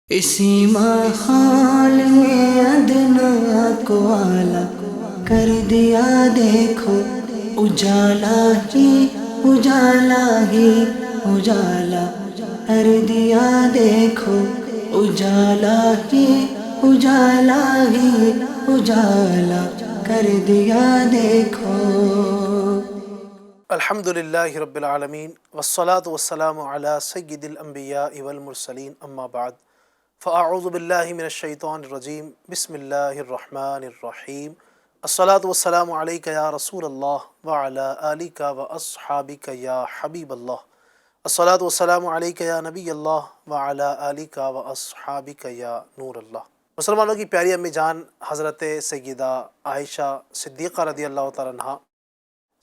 اسی ماحول میں ادنا کو اعلیٰ کر دیا دیکھو، اجالا ہی اجالا ہی اجالا کر دیا دیکھو، اجالا ہی اجالا ہی اجالا کر دیا دیکھو۔ الحمد للہ رب العالمین والصلاة والسلام علی سید الانبیاء والمرسلین اما بعد فاعوذ باللہ من الشیطان الرجیم بسم اللہ الرحمن الرحیم الصلاة والسلام علیک یا رسول اللہ وعلی آلک واصحابک یا حبیب اللہ، الصلاة والسلام علیک یا نبی اللہ وعلی آلک واصحابک یا نور اللہ۔ مسلمانوں کی پیاری امی جان حضرت سیدہ عائشہ صدیقہ رضی اللہ تعالیٰ عنہ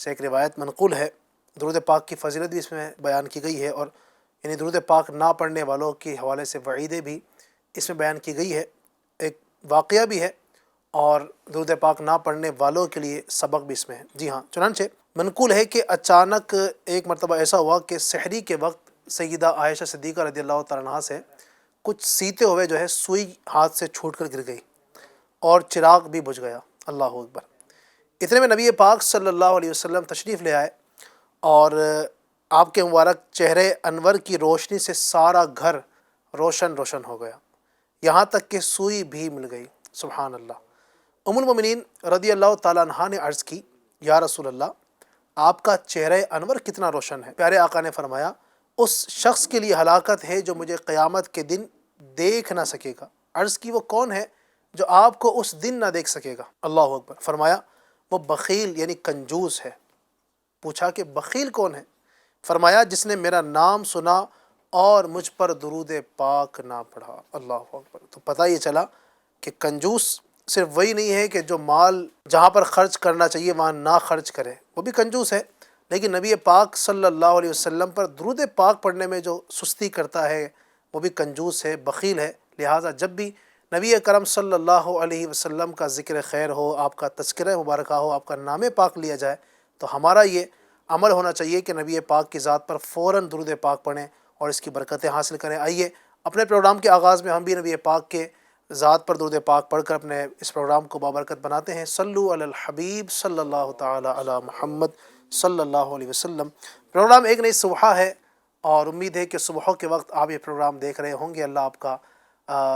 سے ایک روایت منقول ہے۔ درود پاک کی فضیلت بھی اس میں بیان کی گئی ہے، اور یعنی درود پاک نہ پڑھنے والوں کے حوالے سے وعیدیں بھی اس میں بیان کی گئی ہے۔ ایک واقعہ بھی ہے اور درود پاک نہ پڑھنے والوں کے لیے سبق بھی اس میں ہے۔ جی ہاں، چنانچہ منقول ہے کہ اچانک ایک مرتبہ ایسا ہوا کہ سحری کے وقت سیدہ عائشہ صدیقہ رضی اللہ تعالیٰ عنہ سے کچھ سیتے ہوئے جو ہے سوئی ہاتھ سے چھوٹ کر گر گئی اور چراغ بھی بجھ گیا۔ اللہ اکبر۔ اتنے میں نبی پاک صلی اللہ علیہ وسلم تشریف لے آئے اور آپ کے مبارک چہرے انور کی روشنی سے سارا گھر روشن روشن ہو گیا، یہاں تک کہ سوئی بھی مل گئی۔ سبحان اللہ۔ ام المومنین رضی اللہ تعالیٰ عنہا نے عرض کی، یا رسول اللہ، آپ کا چہرہ انور کتنا روشن ہے۔ پیارے آقا نے فرمایا، اس شخص کے لیے ہلاکت ہے جو مجھے قیامت کے دن دیکھ نہ سکے گا۔ عرض کی، وہ کون ہے جو آپ کو اس دن نہ دیکھ سکے گا؟ اللہ اکبر۔ فرمایا، وہ بخیل یعنی کنجوس ہے۔ پوچھا کہ بخیل کون ہے؟ فرمایا، جس نے میرا نام سنا اور مجھ پر درود پاک نہ پڑھا۔ اللہ اکبر۔ تو پتہ یہ چلا کہ کنجوس صرف وہی نہیں ہے کہ جو مال جہاں پر خرچ کرنا چاہیے وہاں نہ خرچ کرے، وہ بھی کنجوس ہے، لیکن نبی پاک صلی اللہ علیہ وسلم پر درود پاک پڑھنے میں جو سستی کرتا ہے وہ بھی کنجوس ہے، بخیل ہے۔ لہٰذا جب بھی نبی کرم صلی اللہ علیہ وسلم کا ذکر خیر ہو، آپ کا تذکرہ مبارکہ ہو، آپ کا نام پاک لیا جائے، تو ہمارا یہ عمل ہونا چاہیے کہ نبی پاک کی ذات پر فوراً درود پاک پڑھیں اور اس کی برکتیں حاصل کریں۔ آئیے اپنے پروگرام کے آغاز میں ہم بھی نبی پاک کے ذات پر درود پاک پڑھ کر اپنے اس پروگرام کو بابرکت بناتے ہیں۔ صلو علی الحبیب صلی اللہ تعالی علی محمد صلی اللہ علیہ وسلم۔ پروگرام ایک نئی صبح ہے اور امید ہے کہ صبح کے وقت آپ یہ پروگرام دیکھ رہے ہوں گے۔ اللہ آپ کا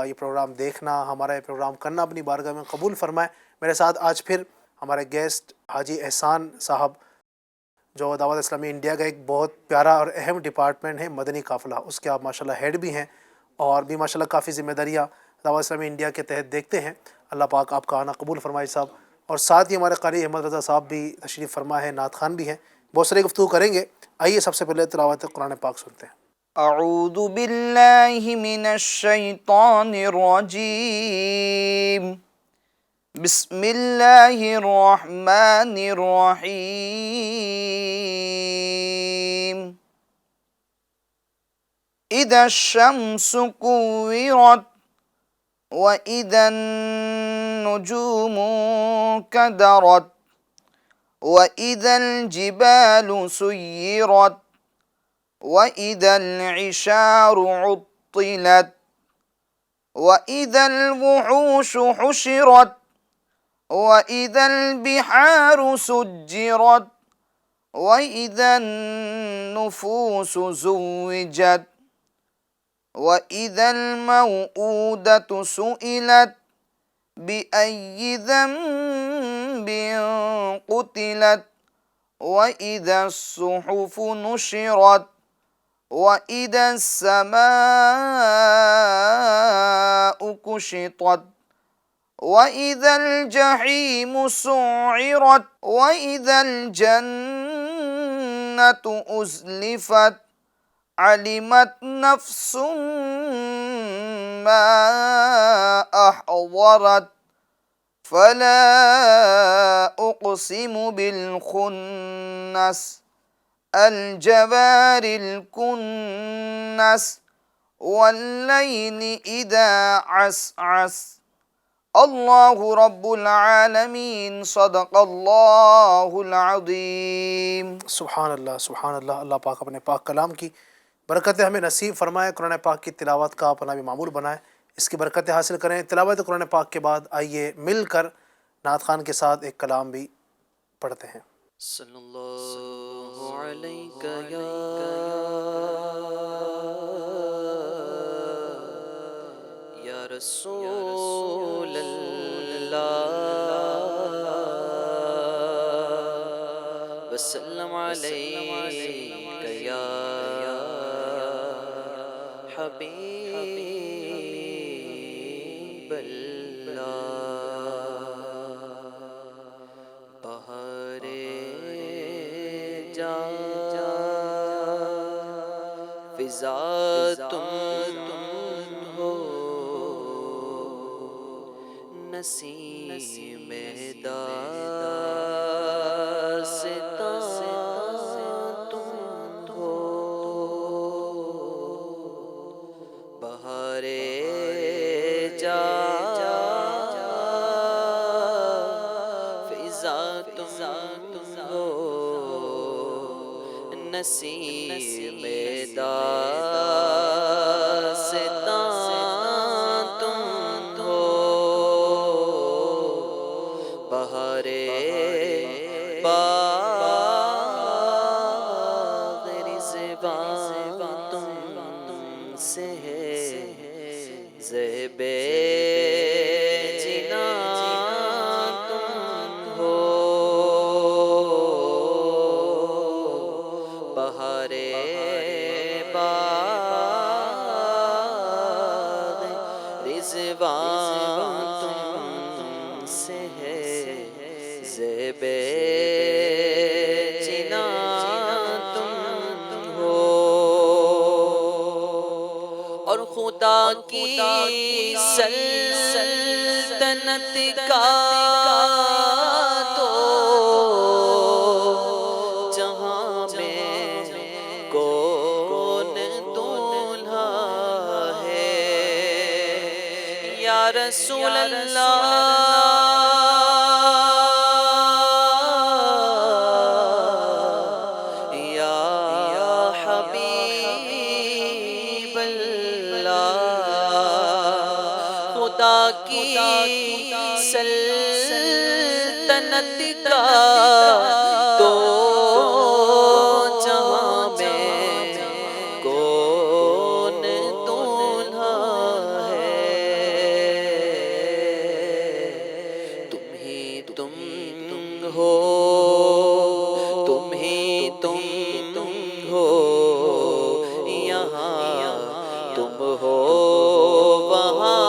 یہ پروگرام دیکھنا، ہمارا یہ پروگرام کرنا اپنی بارگاہ میں قبول فرمائے۔ میرے ساتھ آج پھر ہمارے گیسٹ حاجی احسان صاحب، جو دعوت اسلامی انڈیا کا ایک بہت پیارا اور اہم ڈپارٹمنٹ ہے، مدنی قافلہ، اس کے آپ ماشاءاللہ ہیڈ بھی ہیں اور بھی ماشاءاللہ کافی ذمہ داریاں دعوت اسلامی انڈیا کے تحت دیکھتے ہیں۔ اللہ پاک آپ کا آنا قبول فرمائے صاحب۔ اور ساتھ ہی ہمارے قاری احمد رضا صاحب بھی تشریف فرما ہے، نعت خوان بھی ہیں، بہت سارے گفتگو کریں گے۔ آئیے سب سے پہلے تلاوت قرآن پاک سنتے ہیں۔ اعوذ باللہ من الشیطان الرجیم، بسم اللہ الرحمن الرحیم۔ اذا الشمس كورت واذا النجوم كدرت واذا الجبال سيرت وَإِذَا الْعِشَارُ عُطِّلَتْ وَإِذَا الْوُحُوشُ حُشِرَتْ وَإِذَا الْبِحَارُ سُجِّرَتْ وَإِذَا النُّفُوسُ زُوِّجَتْ وَإِذَا الْمَوْءُودَةُ سُئِلَتْ بِأَيِّ ذَنبٍ قُتِلَتْ وَإِذَا الصُّحُفُ نُشِرَتْ وَإِذَا السَّمَاءُ كُشِطَتْ وَإِذَا الْجَحِيمُ سُعِّرَتْ وَإِذَا الْجَنَّةُ أُزْلِفَتْ عَلِمَتْ نَفْسٌ مَّا أَحْضَرَتْ فَلَا أُقْسِمُ بِالْخُنَّسِ الجوار الكنس والليل إذا عسعس۔ اللہ رب العالمین، صدق اللہ العظیم۔ سبحان اللہ، سبحان اللہ۔ اللہ پاک اپنے پاک کلام کی برکتیں ہمیں نصیب فرمائے، قرآن پاک کی تلاوت کا اپنا بھی معمول بنائے، اس کی برکتیں حاصل کریں۔ تلاوت قرآن پاک کے بعد آئیے مل کر نعت خوان کے ساتھ ایک کلام بھی پڑھتے ہیں۔ صلی اللہ علیک یا رسول اللہ وسلم علیک یا حبیب اللہ۔ بہار جا فضا تم ہو، نسیم داستاں تم ہو۔ بہار جا فضا تم ہو، نسیم داستاں تم ہو۔ بہار باغ رضوان تم سے ہے، زیب جنا تم ہو۔ بہار باغ رضوان تم سے ہے، زیب جنا تم ہو۔ اور خدا کی سلطنت کا تو جہاں میں کون دولہا ہے، یا رسول اللہ یا حبیب اللہ۔ خدا کی سلطنت کا تو جہاں میں کون دولہا ہے، تم ہی تم ہو، تم ہی تم ہو، یہاں تم ہو، وہاں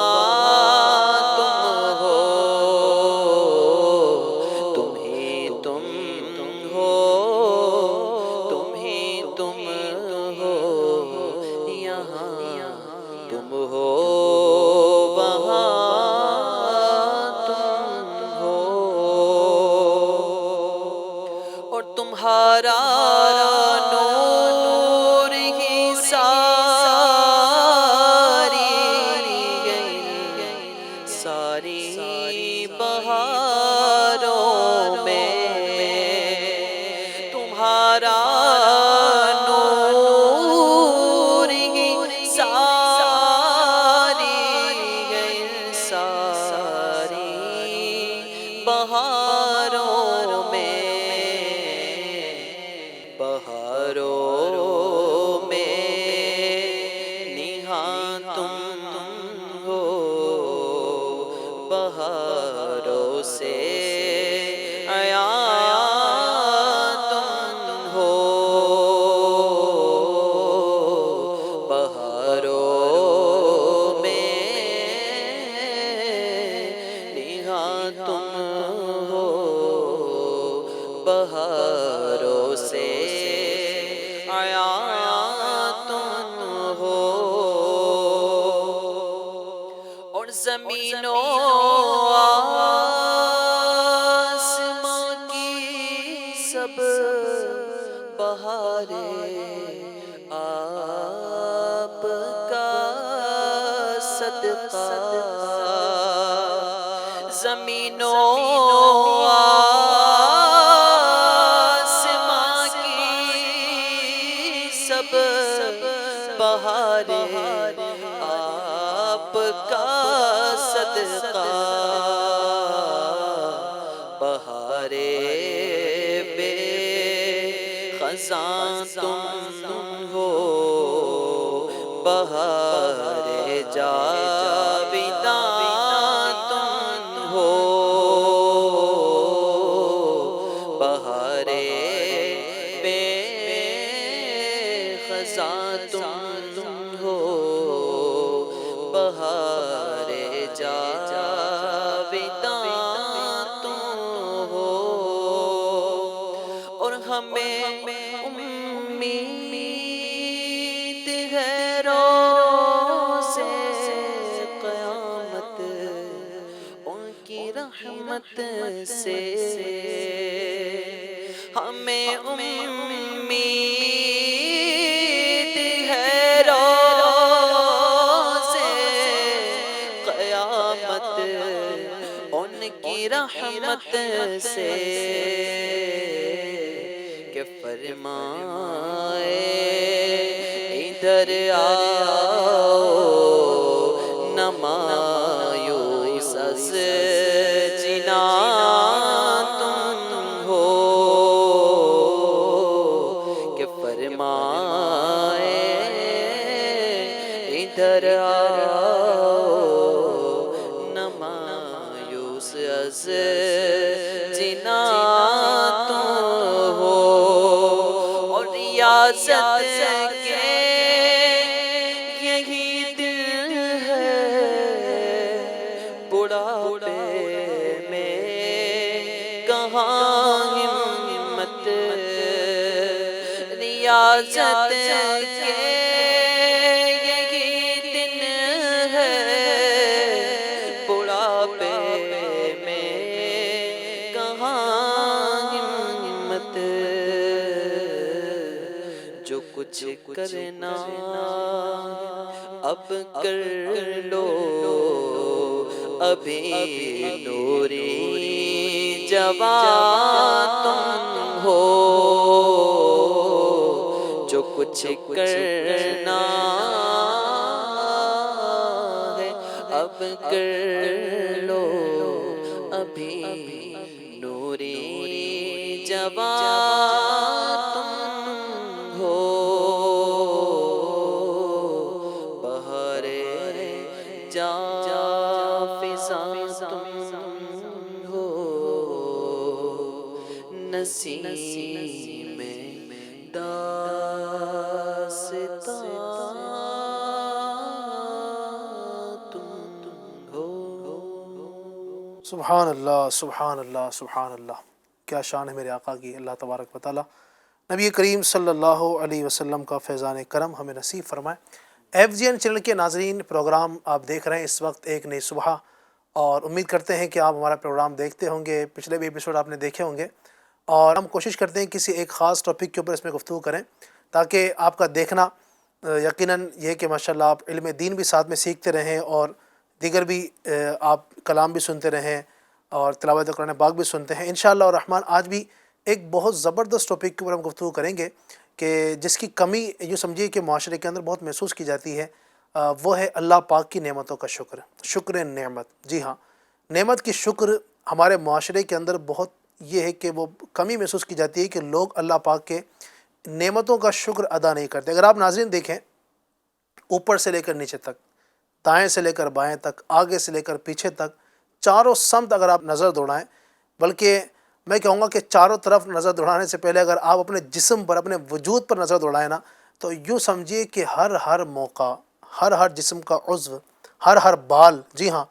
تم ہو۔ تم ہی تم ہو، تم ہی تم ہو، یہاں تم ہو، وہاں تم ہو۔ اور تمہارا نور ہی ساری بہاروں میں، تمہارا نور ہی ساری بہاروں میں، بہاروں میں نہاں تم ہو۔ بہاروں سے عیاں تم ہو، بہاروں میں نہاں تم ہو، بہاروں سے عیاں تم ہو۔ اور زمین و آسمان کی سب بہاریں آپ کا صدقہ، زمین و آسمان کی سب کا صدقہ بہارے بے خزاں تم ہو بہارے جاویداں تم ہو بہارے بے خزاں تم ہو بہارے جاویداں تم ہو اور ہمیں امید ہے روز قیامت ان کی رحمت سے ہمیں امید ہے روز قیامت ان کی رحمت سے کہ فرمائے ادھر آؤ نہ مایوس از جنا تم ہو کہ فرمائے ادھر آؤ نہ مایوس از جنا تم ہو اور ریاضت کے یہی دل ہے بڑھاپے میں کہاں ہمت ریاضت کے یہی دن ہے بڑھاپے میں کہاں ہمت جو کچھ کرنا اب کر لو ابھی نوری جوان تم ہو جو کچھ کرنا ہے اب کر لو ابھی نوری جوان تم ہو بہارے جا فضاں تم ہو نسیم داستاں تم ہو. سبحان اللہ سبحان اللہ سبحان اللہ. کیا شان ہے میرے آقا کی. اللہ تبارک و تعالیٰ نبی کریم صلی اللہ علیہ وسلم کا فیضان کرم ہمیں نصیب فرمائے. ایف جی این چینل کے ناظرین، پروگرام آپ دیکھ رہے ہیں اس وقت ایک نئی صبح، اور امید کرتے ہیں کہ آپ ہمارا پروگرام دیکھتے ہوں گے. پچھلے بھی ایپیسوڈ آپ نے دیکھے ہوں گے، اور ہم کوشش کرتے ہیں کسی ایک خاص ٹاپک کے اوپر اس میں گفتگو کریں تاکہ آپ کا دیکھنا یقیناً یہ کہ ماشاءاللہ آپ علم دین بھی ساتھ میں سیکھتے رہیں اور دیگر بھی آپ کلام بھی سنتے رہیں اور تلاوت قرآن پاک بھی سنتے ہیں. انشاءاللہ الرحمن آج بھی ایک بہت زبردست ٹاپک کے اوپر ہم گفتگو کریں گے کہ جس کی کمی یوں سمجھیے کہ معاشرے کے اندر بہت محسوس کی جاتی ہے. وہ ہے اللہ پاک کی نعمتوں کا شکر. شکر نعمت. جی ہاں، نعمت کی شکر ہمارے معاشرے کے اندر بہت یہ ہے کہ وہ کمی محسوس کی جاتی ہے کہ لوگ اللہ پاک کے نعمتوں کا شکر ادا نہیں کرتے. اگر آپ ناظرین دیکھیں، اوپر سے لے کر نیچے تک، دائیں سے لے کر بائیں تک، آگے سے لے کر پیچھے تک، چاروں سمت اگر آپ نظر دوڑائیں، بلکہ میں کہوں گا کہ چاروں طرف نظر دوڑانے سے پہلے اگر آپ اپنے جسم پر، اپنے وجود پر نظر دوڑائیں نا، تو یوں سمجھیے کہ ہر موقع، ہر جسم کا عضو، ہر بال، جی ہاں،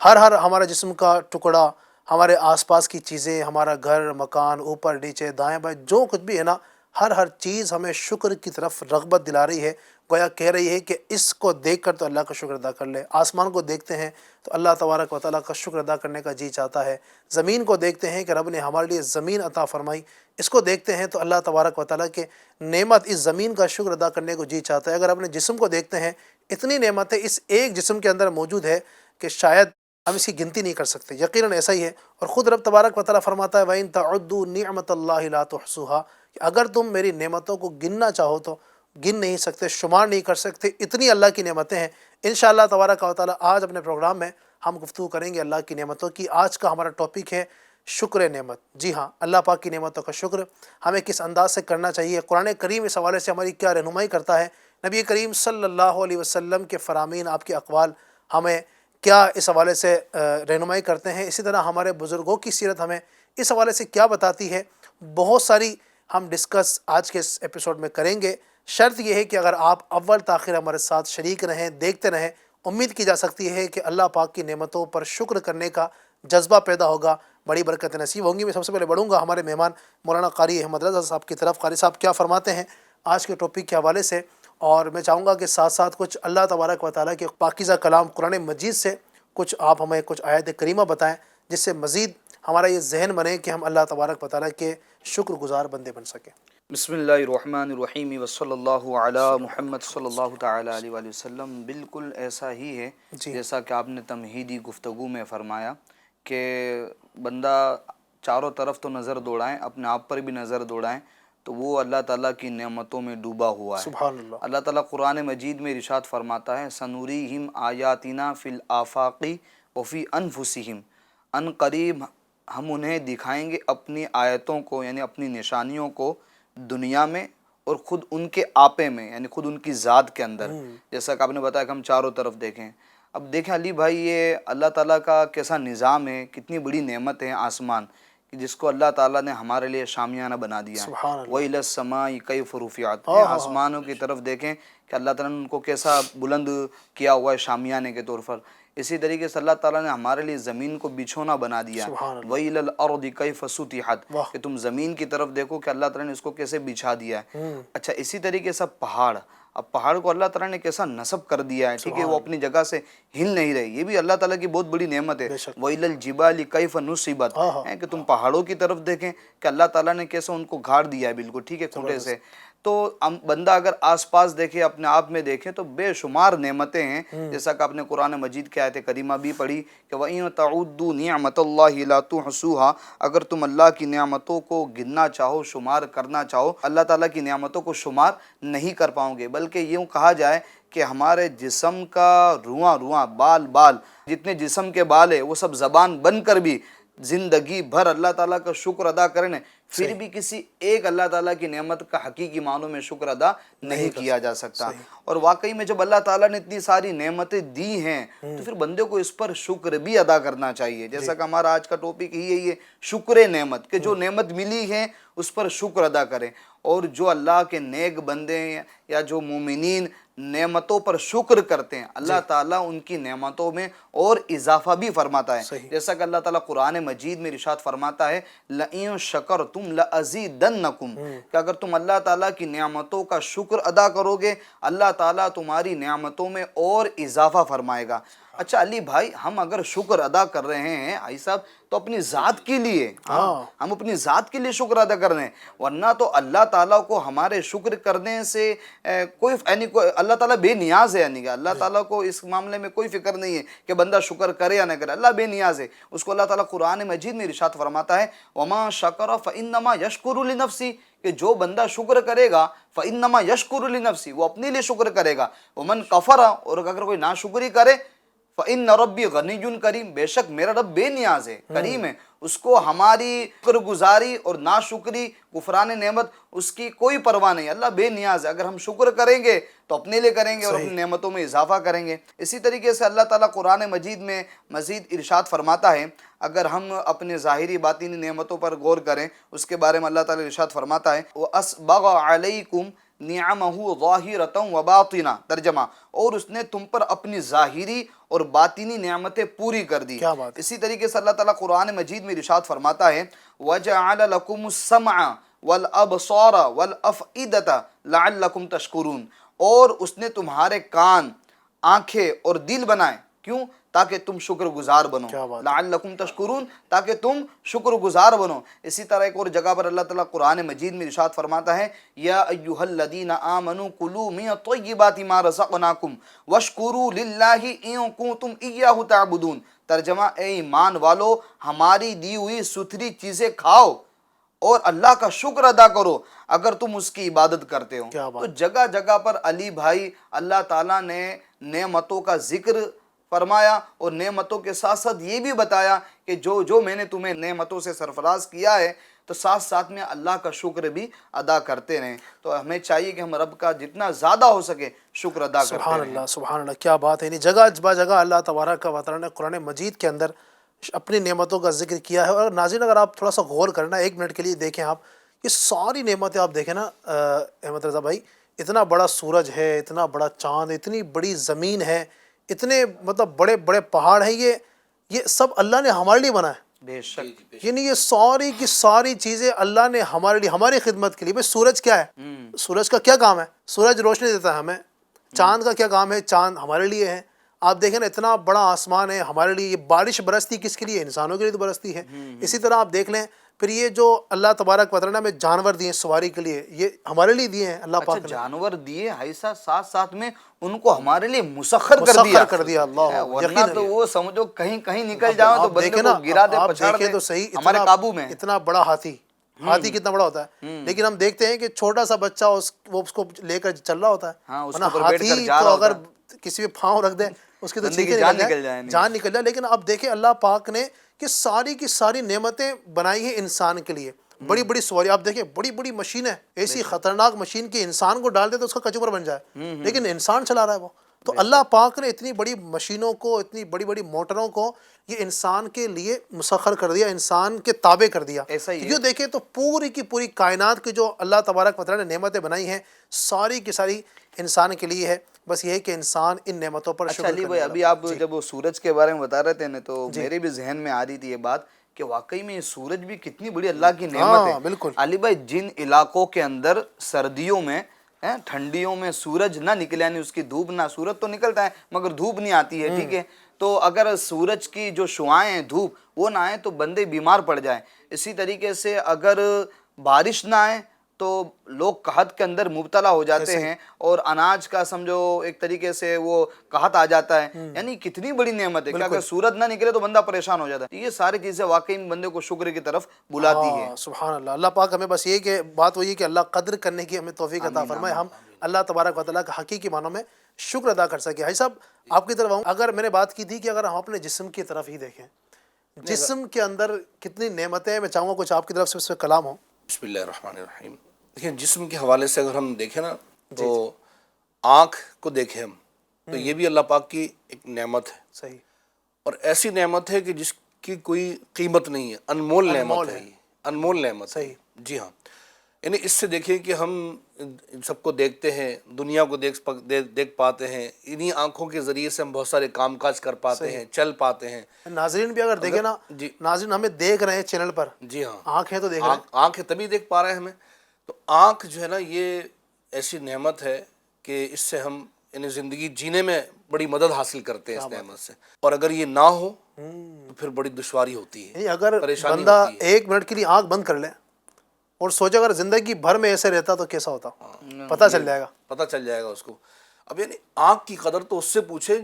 ہر ہمارے جسم کا ٹکڑا، ہمارے آس پاس کی چیزیں، ہمارا گھر، مکان، اوپر نیچے دائیں بائیں جو کچھ بھی ہے نا، ہر چیز ہمیں شکر کی طرف رغبت دلا رہی ہے. گویا کہہ رہی ہے کہ اس کو دیکھ کر تو اللہ کا شکر ادا کر لے. آسمان کو دیکھتے ہیں تو اللہ تبارک و تعالیٰ کا شکر ادا کرنے کا جی چاہتا ہے. زمین کو دیکھتے ہیں کہ رب نے ہمارے لیے زمین عطا فرمائی، اس کو دیکھتے ہیں تو اللہ تبارک و تعالیٰ کے نعمت اس زمین کا شکر ادا کرنے کو جی چاہتا ہے. اگر اپنے جسم کو دیکھتے ہیں، اتنی نعمتیں اس ایک جسم کے اندر موجود ہے کہ شاید ہم اس کی گنتی نہیں کر سکتے. یقیناً ایسا ہی ہے. اور خود رب تبارک و تعالیٰ فرماتا ہے وَإِن تَعُدُّوا نِعْمَةَ اللَّهِ لَا تُحْصُوهَا، کہ اگر تم میری نعمتوں کو گننا چاہو تو گن نہیں سکتے، شمار نہیں کر سکتے، اتنی اللہ کی نعمتیں ہیں۔ انشاءاللہ تبارک و تعالی آج اپنے پروگرام میں ہم گفتگو کریں گے اللہ کی نعمتوں کی۔ آج کا ہمارا ٹاپک ہے شکر نعمت۔ جی ہاں، اللہ پاک کی نعمتوں کا شکر ہمیں کس انداز سے کرنا چاہیے، قرآن کریم اس حوالے سے ہماری کیا رہنمائی کرتا ہے، نبی کریم صلی اللہ علیہ وسلم کے فرامین، آپ کے اقوال ہمیں کیا اس حوالے سے رہنمائی کرتے ہیں، اسی طرح ہمارے بزرگوں کی سیرت ہمیں اس حوالے سے کیا بتاتی ہے، بہت ساری ہم ڈسکس آج کے اس ایپیسوڈ میں کریں گے۔ شرط یہ ہے کہ اگر آپ اول تاخیر ہمارے ساتھ شریک رہیں، دیکھتے رہیں، امید کی جا سکتی ہے کہ اللہ پاک کی نعمتوں پر شکر کرنے کا جذبہ پیدا ہوگا، بڑی برکت نصیب ہوں گی۔ میں سب سے پہلے بڑھوں گا ہمارے مہمان مولانا قاری احمد رضا صاحب کی طرف۔ قاری صاحب کیا فرماتے ہیں آج کے ٹاپک کے حوالے سے، اور میں چاہوں گا کہ ساتھ ساتھ کچھ اللہ تبارک و تعالیٰ کے پاکیزہ کلام قرآن مجید سے کچھ آپ ہمیں کچھ آیت کریمہ بتائیں، جس سے مزید ہمارا یہ ذہن بنے کہ ہم اللہ تبارک و تعالیٰ کے شکر گزار بندے بن سکیں۔ بسم اللہ الرحمن الرحیم وصلی اللہ علی محمد صلی اللہ تعالی علیہ وآلہ وسلم۔ بالکل ایسا ہی ہے جی جیسا کہ آپ نے تمہیدی گفتگو میں فرمایا کہ بندہ چاروں طرف تو نظر دوڑائیں، اپنے آپ پر بھی نظر دوڑائیں، تو وہ اللہ تعالیٰ کی نعمتوں میں ڈوبا ہوا ہے۔ سبحان اللہ۔ اللہ تعالیٰ قرآن مجید میں ارشاد فرماتا ہے سنوریہم آیاتنا فی الآفاق وفی انفسہم، ان قریب ہم انہیں دکھائیں گے اپنی آیتوں کو، یعنی اپنی نشانیوں کو دنیا میں اور خود ان کے آپے میں، یعنی خود ان کی ذات کے اندر، جیسا کہ آپ نے بتایا کہ ہم چاروں طرف دیکھیں۔ اب دیکھیں علی بھائی، یہ اللہ تعالیٰ کا کیسا نظام ہے، کتنی بڑی نعمت ہے آسمان کہ جس کو اللہ تعالیٰ نے ہمارے لیے شامیانہ بنا دیا ہے۔ سبحان اللہ۔ وَإِلَى السَّمَاءِ كَيْفَ رُفِعَتْ، آسمانوں کی طرف دیکھیں کہ اللہ تعالیٰ نے ان کو کیسا بلند کیا ہوا ہے شامیانے کے طور پر۔ اسی طریقے سے اللہ تعالیٰ نے ہمارے لیے زمین کو بچھونا بنا دیا ہے۔ سبحان اللہ۔ وَإِلَى الْأَرْضِ كَيْفَ سُطِحَتْ، واہ۔ کہ تم زمین کی طرف دیکھو کہ اللہ تعالیٰ نے اس کو کیسے بچھا دیا ہے۔ اچھا، اسی طریقے سے پہاڑ، اب پہاڑ کو اللہ تعالیٰ نے کیسا نصب کر دیا ہے، ٹھیک ہے، وہ اپنی جگہ سے ہل نہیں رہے، یہ بھی اللہ تعالیٰ کی بہت بڑی نعمت ہے۔ بے شک۔ وَإِلَى الْجِبَالِ كَيْفَ نُصِبَتْ، ہے کہ تم پہاڑوں کی طرف دیکھیں کہ اللہ تعالیٰ نے کیسے ان کو گھاڑ دیا ہے بالکل، ٹھیک ہے، کھوٹے سے۔ تو بندہ اگر آس پاس دیکھے، اپنے آپ میں دیکھے، تو بے شمار نعمتیں ہیں، جیسا کہ آپ نے قرآن مجید کی آیت کریمہ بھی پڑھی کہ وَإِن تَعُدُّوا نِعْمَتَ اللَّهِ لَا تُحْصُوهَا، اگر تم اللہ کی نعمتوں کو گننا چاہو، شمار کرنا چاہو، اللہ تعالیٰ کی نعمتوں کو شمار نہیں کر پاؤ گے۔ بلکہ یوں کہا جائے کہ ہمارے جسم کا رواں رواں، بال بال، جتنے جسم کے بال ہیں وہ سب زبان بن کر بھی زندگی بھر اللہ تعالیٰ کا شکر ادا کریں، پھر بھی کسی ایک اللہ تعالیٰ کی نعمت کا حقیقی معنوں میں شکر ادا نہیں کیا جا سکتا۔ اور واقعی میں جب اللہ تعالیٰ نے اتنی ساری نعمتیں دی ہیں تو پھر بندے کو اس پر شکر بھی ادا کرنا چاہیے، جیسا کہ ہمارا آج کا ٹاپک ہی ہے شکر نعمت، کہ جو نعمت ملی ہے اس پر شکر ادا کریں۔ اور جو اللہ کے نیک بندے ہیں یا جو مومنین نعمتوں پر شکر کرتے ہیں، اللہ تعالیٰ ان کی نعمتوں میں اور اضافہ بھی فرماتا ہے، جیسا کہ اللہ تعالیٰ قرآن مجید میں ارشاد فرماتا ہے لَإِن شَكَرْتُمْ لَأَزِيدَنَّكُمْ، کہ اگر تم اللہ تعالیٰ کی نعمتوں کا شکر ادا کرو گے اللہ تعالیٰ تمہاری نعمتوں میں اور اضافہ فرمائے گا۔ اچھا علی بھائی، ہم اگر شکر ادا کر رہے ہیں بھائی صاحب تو اپنی ذات کے لیے، ہم اپنی ذات کے لیے شکر ادا کر رہے ہیں، ورنہ تو اللہ تعالیٰ کو ہمارے شکر کرنے سے کوئی اللہ تعالیٰ بے نیاز ہے، یعنی کہ اللہ تعالیٰ کو اس معاملے میں کوئی فکر نہیں ہے کہ بندہ شکر کرے یا نہ کرے، اللہ بے نیاز ہے۔ اس کو اللہ تعالیٰ قرآن مجید میں ارشاد فرماتا ہے وَمَا شَكَرَ فَإِنَّمَا يَشْكُرُ لِنَفْسِهِ، کہ جو بندہ شکر کرے گا فَإِنَّمَا يَشْكُرُ لِنَفْسِهِ، وہ اپنے لیے شکر کرے گا۔ وَمَنْ كَفَرَ، اور اگر کوئی ناشکری کرے فَإِنَّ رَبِّي غَنِيٌّ کریم، بے شک میرا رب بے نیاز ہے، کریم ہے، اس کو ہماری شکر گزاری اور ناشکری، کفران نعمت، اس کی کوئی پرواہ نہیں، اللہ بے نیاز ہے۔ اگر ہم شکر کریں گے تو اپنے لیے کریں گے اور اپنی نعمتوں میں اضافہ کریں گے۔ اسی طریقے سے اللہ تعالیٰ قرآن مجید میں مزید ارشاد فرماتا ہے، اگر ہم اپنے ظاہری باطنی نعمتوں پر غور کریں، اس کے بارے میں اللہ تعالیٰ ارشاد فرماتا ہے وَأَسْبَغَ عَلَيْكُمْ نِعَمَهُ ظَاهِرَةً وَبَاطِنًا، ترجمہ، اور اس نے تم پر اپنی ظاہری اور باطنی نعمتیں پوری کر دی۔ اسی طریقے سے اللہ تعالیٰ قرآن مجید میں ارشاد فرماتا ہے وَجَعَلَ لَكُمُ السَّمْعَ وَالْأَبْصَارَ وَالْأَفْئِدَةَ لَعَلَّكُمْ تَشْكُرُونَ، اور اس نے تمہارے کان، آنکھیں اور دل بنائے، کیوں؟ تاکہ تم شکر گزار بنو، لعلکم تشکرون، تاکہ تم شکر گزار بنو۔ اسی طرح ایک اور جگہ پر اللہ تعالیٰ قرآن مجید میں ارشاد فرماتا ہے یا ایھا الذین آمنوا کلوا من الطیبات ما رزقناکم واشکروا للہ ان کنتم ایاہ تعبدون، ترجمہ، اے ایمان والو ہماری دی ہوئی ستھری چیزیں کھاؤ اور اللہ کا شکر ادا کرو اگر تم اس کی عبادت کرتے ہو۔ کیا بات۔ تو جگہ جگہ پر علی بھائی اللہ تعالیٰ نے نعمتوں کا ذکر فرمایا اور نعمتوں کے ساتھ ساتھ یہ بھی بتایا کہ جو میں نے تمہیں نعمتوں سے سرفراز کیا ہے تو ساتھ ساتھ میں اللہ کا شکر بھی ادا کرتے رہیں۔ تو ہمیں چاہیے کہ ہم رب کا جتنا زیادہ ہو سکے شکر ادا کرتے سبحان رہیں۔ اللہ سبحان اللہ، کیا بات ہے۔ یعنی جگہ با جگہ اللہ تبارک و تعالیٰ نے قرآن مجید کے اندر اپنی نعمتوں کا ذکر کیا ہے۔ اور ناظرین اگر آپ تھوڑا سا غور کرنا، 1 منٹ کے لیے دیکھیں آپ، یہ ساری نعمتیں آپ دیکھیں نا احمد رضا بھائی، اتنا بڑا سورج ہے، اتنا بڑا چاند، اتنی بڑی زمین ہے، اتنے مطلب بڑے بڑے پہاڑ ہیں، یہ سب اللہ نے ہمارے لیے بنا ہے۔ بے شک یعنی یہ ساری کی ساری چیزیں اللہ نے ہمارے لیے، ہماری خدمت کے لیے۔ بھائی سورج کیا ہے؟ سورج کا کیا کام ہے؟ سورج روشنی دیتا ہے ہمیں۔ چاند کا کیا کام ہے؟ چاند ہمارے لیے ہے۔ آپ دیکھیں نا اتنا بڑا آسمان ہے ہمارے لیے۔ یہ بارش برستی کس کے لیے؟ انسانوں کے لیے تو برستی ہے۔ اسی طرح آپ دیکھ لیں پھر یہ جو اللہ تبارک و تعالیٰ نے ہمیں جانور دیے سواری کے لیے، یہ ہمارے لیے دیے ہیں اللہ اچھا پاک نے۔ جانور دیے ایسا ساتھ ساتھ میں ان کو ہمارے لیے مسخر کر دیا۔ مسخر کر دیا اللہ، ورنہ تو وہ سمجھو کہیں نکل جاؤ تو آپ بندے دیکھیں کو نا، گرا دے آپ پچھاڑ دیکھیں دے، تو صحیح، ہمارے قابو میں۔ اتنا بڑا ہاتھی کتنا بڑا ہوتا ہے، لیکن ہم دیکھتے ہیں کہ چھوٹا سا بچہ وہ اس کو لے کر چل رہا ہوتا ہے۔ ہاں، اس ورنہ کے اوپر بیٹھ کر ہاتھی جا تو رہا اگر ہوتا کسی پہ پاؤں رکھ دے اس کی تو بندے کی چیخیں جان نکل نکل جائے، جائے، جان نکل جائے۔ لیکن اب دیکھیں اللہ پاک نے کہ ساری کی ساری نعمتیں بنائی ہیں انسان کے لیے۔ بڑی بڑی سواری آپ دیکھیں، بڑی بڑی مشین ہے، ایسی خطرناک مشین کہ انسان کو ڈال دے تو اس کا کچور بن جائے، لیکن انسان چلا رہا ہے وہ۔ تو اللہ پاک نے اتنی بڑی مشینوں کو، اتنی بڑی بڑی موٹروں کو یہ انسان کے لیے مسخر کر دیا، انسان کے تابع کر دیا۔ ایسا ہی ہے۔ یہ دیکھیں تو پوری کی پوری کائنات کی جو اللہ تبارک و تعالیٰ نے نعمتیں بنائی ہیں ساری کی ساری انسان کے لیے ہے۔ بس یہ ہے کہ انسان ان نعمتوں پر اچھا شکر علی کرنے بھائی، والا ابھی بنے۔ آپ جب وہ سورج کے بارے میں بتا رہے تھے نا تو میرے بھی ذہن میں آ رہی تھی یہ بات کہ واقعی میں سورج بھی کتنی بڑی اللہ کی نعمت ہے۔ بالکل۔ علی بھائی جن علاقوں کے اندر سردیوں میں ٹھنڈیوں میں سورج نہ نکلے، یعنی اس کی دھوپ نہ، سورج تو نکلتا ہے مگر دھوپ نہیں آتی ہے، ٹھیک ہے، تو اگر سورج کی جو شعاعیں ہیں، دھوپ وہ نہ آئے تو بندے بیمار پڑ جائیں۔ اسی طریقے سے اگر بارش نہ آئے تو لوگ قحط کے اندر مبتلا ہو جاتے ہیں اور اناج کا سمجھو ایک طریقے سے وہ قحط آ جاتا ہے۔ یعنی کتنی بڑی نعمت ہے کہ اگر سورج نہ نکلے تو بندہ پریشان ہو جاتا ہے۔ یہ ساری چیزیں واقعی بندے کو شکر کی طرف بلاتی ہے۔ سبحان اللہ۔ اللہ پاک ہمیں بس یہ کہ بات وہی کہ اللہ قدر کرنے کی ہمیں توفیق عطا فرمائے، ہم اللہ تبارک و تعالیٰ کا حقیقی معنوں میں شکر ادا کر سکے۔ بھائی صاحب آپ کی طرف آؤں، اگر میں نے بات کی تھی کہ اگر ہم اپنے جسم کی طرف ہی دیکھیں، جسم کے اندر کتنی نعمتیں ہیں، میں چاہوں گا کچھ آپ کی طرف سے اس پہ کلام ہو۔ بسم اللہ الرحمن الرحیم۔ دیکھیں جسم کے حوالے سے اگر ہم دیکھیں نا تو آنکھ کو دیکھیں ہم تو یہ بھی اللہ پاک کی ایک نعمت ہے، صحیح، اور ایسی نعمت ہے کہ جس کی کوئی قیمت نہیں ہے، انمول نعمت ہے، انمول نعمت ہے۔ جی ہاں، یعنی اس سے دیکھیں کہ ہم سب کو دیکھتے ہیں، دنیا کو دیکھ پاتے ہیں، انہی آنکھوں کے ذریعے سے ہم بہت سارے کام کاج کر پاتے ہیں، چل پاتے ہیں۔ ناظرین بھی اگر دیکھیں نا، ناظرین ہمیں دیکھ رہے ہیں چینل پر، جی ہاں، آنکھ ہے تو دیکھ رہے ہیں، آنکھ ہے تبھی دیکھ پا رہے ہیں ہمیں۔ تو آنکھ جو ہے نا یہ ایسی نعمت ہے کہ اس سے ہم یعنی زندگی جینے میں بڑی مدد حاصل کرتے ہیں اس نعمت سے، اور اگر یہ نہ ہو تو پھر بڑی دشواری ہوتی ہے، یعنی اگر پریشانی بندہ ہوتی ہے۔ 1 منٹ کے لیے آنکھ بند کر لے اور سوچے اگر زندگی بھر میں ایسے رہتا تو کیسا ہوتا، پتہ چل جائے گا، پتہ چل جائے گا اس کو۔ اب یعنی آنکھ کی قدر تو اس سے پوچھے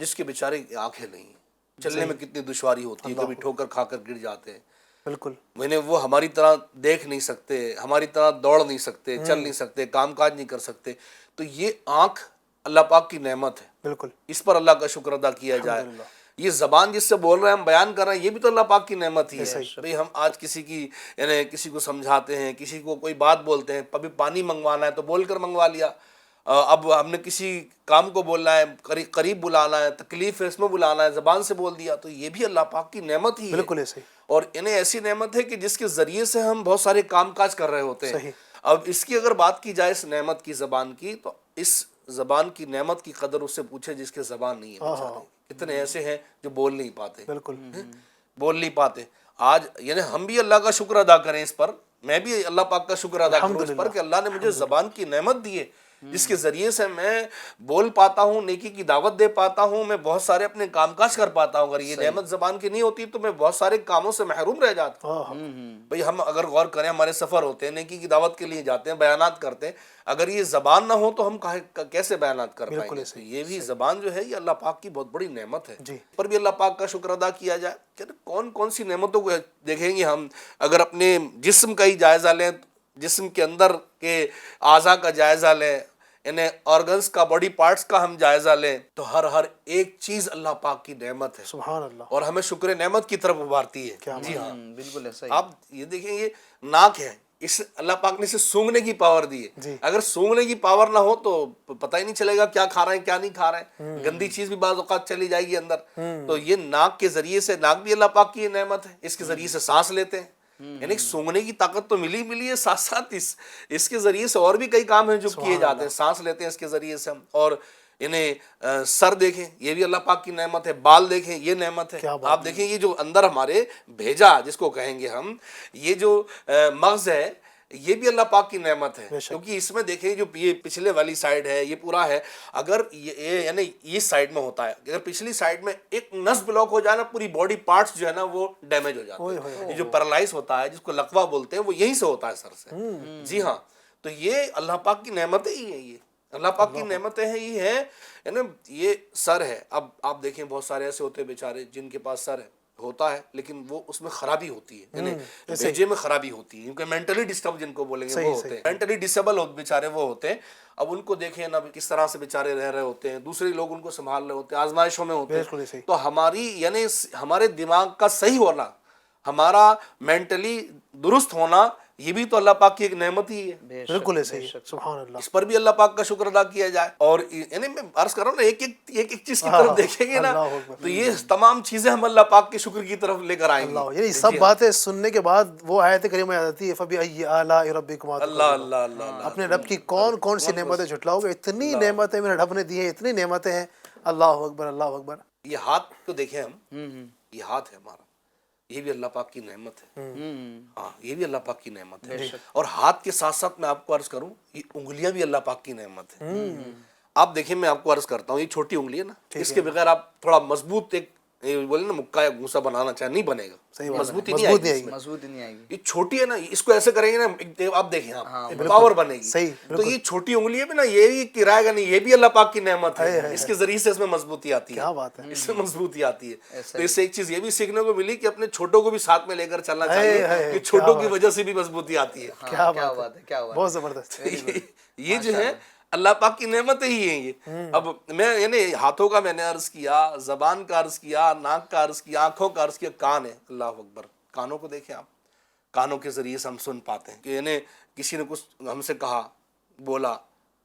جس کے بیچارے آنکھیں نہیں، چلنے میں کتنی دشواری ہوتی ہے، کبھی ٹھوکر کھا کر گر جاتے ہیں، بالکل، یعنی وہ ہماری طرح دیکھ نہیں سکتے، ہماری طرح دوڑ نہیں سکتے، چل نہیں سکتے، کام کاج نہیں کر سکتے۔ تو یہ آنکھ اللہ پاک کی نعمت ہے، بالکل، اس پر اللہ کا شکر ادا کیا جائے۔ یہ زبان جس سے بول رہے ہیں، ہم بیان کر رہے ہیں، یہ بھی تو اللہ پاک کی نعمت ہی ہے۔ بھئی ہم آج کسی کی یعنی کسی کو سمجھاتے ہیں، کسی کو کوئی بات بولتے ہیں، ابھی پانی منگوانا ہے تو بول کر منگوا لیا، اب ہم نے کسی کام کو بولنا ہے، قریب بلانا ہے، تکلیف ہے اس میں بلانا ہے، زبان سے بول دیا، تو یہ بھی اللہ پاک کی نعمت ہی ہے۔ بالکل ایسے ہی، اور انہیں ایسی نعمت ہے کہ جس کے ذریعے سے ہم بہت سارے کام کاج کر رہے ہوتے ہیں۔ اب اس کی اگر بات کی جائے اس نعمت کی، زبان کی، تو اس زبان کی نعمت کی قدر اس سے پوچھے جس کے زبان نہیں ہے بیچارے۔ کتنے ایسے ہیں جو بول نہیں پاتے، بالکل، بول نہیں پاتے۔ آج یعنی ہم بھی اللہ کا شکر ادا کریں اس پر، میں بھی اللہ پاک کا شکر ادا کروں اس پر کہ اللہ نے مجھے زبان کی نعمت دی ہے جس کے ذریعے سے میں بول پاتا ہوں، نیکی کی دعوت دے پاتا ہوں، میں بہت سارے اپنے کام کاج کر پاتا ہوں. اگر یہ نعمت زبان کی نہیں ہوتی تو میں بہت سارے کاموں سے محروم رہ جاتا. بھئی ہم اگر غور کریں، ہمارے سفر ہوتے ہیں، نیکی کی دعوت کے لیے جاتے ہیں، بیانات کرتے ہیں، اگر یہ زبان نہ ہو تو ہم کیسے بیانات کر پائیں گے؟ تو یہ بھی زبان جو ہے یہ اللہ پاک کی بہت بڑی نعمت ہے. پر بھی اللہ پاک کا شکر ادا کیا جائے کہ کون کون سی نعمتوں کو دیکھیں گے ہم. اگر اپنے جسم کا ہی جائزہ لیں، جسم کے اندر کے اعضاء کا جائزہ لیں، انہیں آرگنز کا، باڈی پارٹس کا ہم جائزہ لیں، تو ہر ایک چیز اللہ پاک کی نعمت ہے. سبحان اللہ. اور ہمیں شکر نعمت کی طرف ابھارتی ہے. جی ہاں بالکل ایسا ہی. آپ یہ دیکھیں، یہ ناک ہے، اس اللہ پاک نے اسے سونگھنے کی پاور دی ہے. اگر سونگھنے کی پاور نہ ہو تو پتہ ہی نہیں چلے گا کیا کھا رہے ہیں کیا نہیں کھا رہے ہیں. گندی چیز بھی بعض اوقات چلی جائے گی اندر. تو یہ ناک کے ذریعے سے، ناک بھی اللہ پاک کی نعمت ہے، اس کے ذریعے سے سانس لیتے ہیں. یعنی سونگنے کی طاقت تو ملی ہے، ساتھ ساتھ اس کے ذریعے سے اور بھی کئی کام ہیں جو کیے جاتے ہیں. سانس لیتے ہیں اس کے ذریعے سے ہم. اور انہیں سر دیکھیں، یہ بھی اللہ پاک کی نعمت ہے. بال دیکھیں، یہ نعمت ہے. آپ دیکھیں یہ جو اندر ہمارے بھیجا جس کو کہیں گے ہم، یہ جو مغز ہے یہ بھی اللہ پاک کی نعمت ہے. کیونکہ اس میں دیکھیں جو یہ پچھلے والی سائیڈ ہے یہ پورا ہے، اگر یعنی اس سائیڈ میں ہوتا ہے، اگر پچھلی سائیڈ میں ایک نس بلاک ہو جائے نا، پوری باڈی پارٹس جو ہے نا وہ ڈیمیج ہو جاتے ہیں. یہ جو پیرالائز ہوتا ہے، جس کو لقوہ بولتے ہیں، وہ یہیں سے ہوتا ہے، سر سے. جی ہاں. تو یہ اللہ پاک کی نعمتیں ہی ہیں. یہ اللہ پاک کی نعمتیں ہیں، یہ ہیں. یعنی یہ سر ہے. اب آپ دیکھیں بہت سارے ایسے ہوتے ہیں بیچارے جن کے پاس سر ہوتا ہے لیکن وہ اس میں خرابی ہوتی ہے، یعنی بھیجے میں خرابی ہوتی ہے، کیونکہ مینٹلی ڈسٹرب جن کو بولیں گے وہ ہوتے ہیں، مینٹلی ڈسیبل بیچارے وہ ہوتے ہیں. اب ان کو دیکھیں نا کس طرح سے بیچارے رہ رہے ہوتے ہیں، دوسرے لوگ ان کو سنبھال رہے ہوتے ہیں، آزمائشوں میں ہوتے ہیں. تو ہماری یعنی ہمارے دماغ کا صحیح ہونا، ہمارا مینٹلی درست ہونا، یہ بھی تو اللہ پاک کی ایک نعمت ہی ہے. بالکل ایسے ہی. سبحان اللہ. اس پر بھی اللہ پاک کا شکر ادا کیا جائے. اور یعنی میں عرض کر رہا ہوں نا، ایک چیز کی طرف دیکھیں گے نا تو یہ تمام چیزیں ہم اللہ پاک کے شکر کی طرف لے کر آئیں گے. یعنی سب باتیں سننے کے بعد وہ آیت کریمہ یاد آتی ہے، فَبِأَيِّ آلَاءِ رَبِّكُمَا اللہ اللہ اللہ. اپنے رب کی کون کون سی نعمتیں جھٹلاؤ گے؟ اتنی نعمتیں میرے رب نے دی ہیں، اتنی نعمتیں ہیں. اللہ اکبر، اللہ اکبر. یہ ہاتھ کو دیکھیں ہم، یہ ہاتھ ہے ہمارا، یہ بھی اللہ پاک کی نعمت ہے. ہاں یہ بھی اللہ پاک کی نعمت ہے. اور ہاتھ کے ساتھ ساتھ میں آپ کو عرض کروں، یہ انگلیاں بھی اللہ پاک کی نعمت ہے. آپ دیکھیں، میں آپ کو عرض کرتا ہوں، یہ چھوٹی انگلی ہے نا، اس کے بغیر آپ تھوڑا مضبوط ایک بولے نا مکہ یا گھوسا بنانا چاہے نہیں بنے گا، مضبوطی نہیں آئے گی. مضبوط نہیں آئے گی. یہ چھوٹی ہے نا، اس کو ایسے کریں گے نا، آپ دیکھیں پاور بنے گی. تو یہ چھوٹی انگلی ہے بھی نا، یہ بھی کرائے گا نہیں، یہ بھی اللہ پاک کی نعمت ہے. اس کے ذریعے سے اس میں مضبوطی آتی ہے. کیا بات ہے. اس میں مضبوطی آتی ہے. تو اس سے ایک چیز یہ بھی سیکھنے کو ملی کہ اپنے چھوٹوں کو بھی ساتھ میں لے کر چلنا چاہیے، کہ چھوٹوں کی وجہ سے بھی مضبوطی آتی ہے. کیا بات ہے، کیا بات، بہت زبردست. یہ جو ہے اللہ پاک کی نعمتیں ہی ہیں یہ. اب میں یعنی ہاتھوں کا میں نے عرض کیا، زبان کا عرض کیا، ناک کا عرض کیا، آنکھوں کا عرض کیا، کان ہے. اللہ اکبر. کانوں کو دیکھیں آپ، کانوں کے ذریعے سے ہم سن پاتے ہیں کہ یعنی کسی نے کچھ ہم سے کہا، بولا،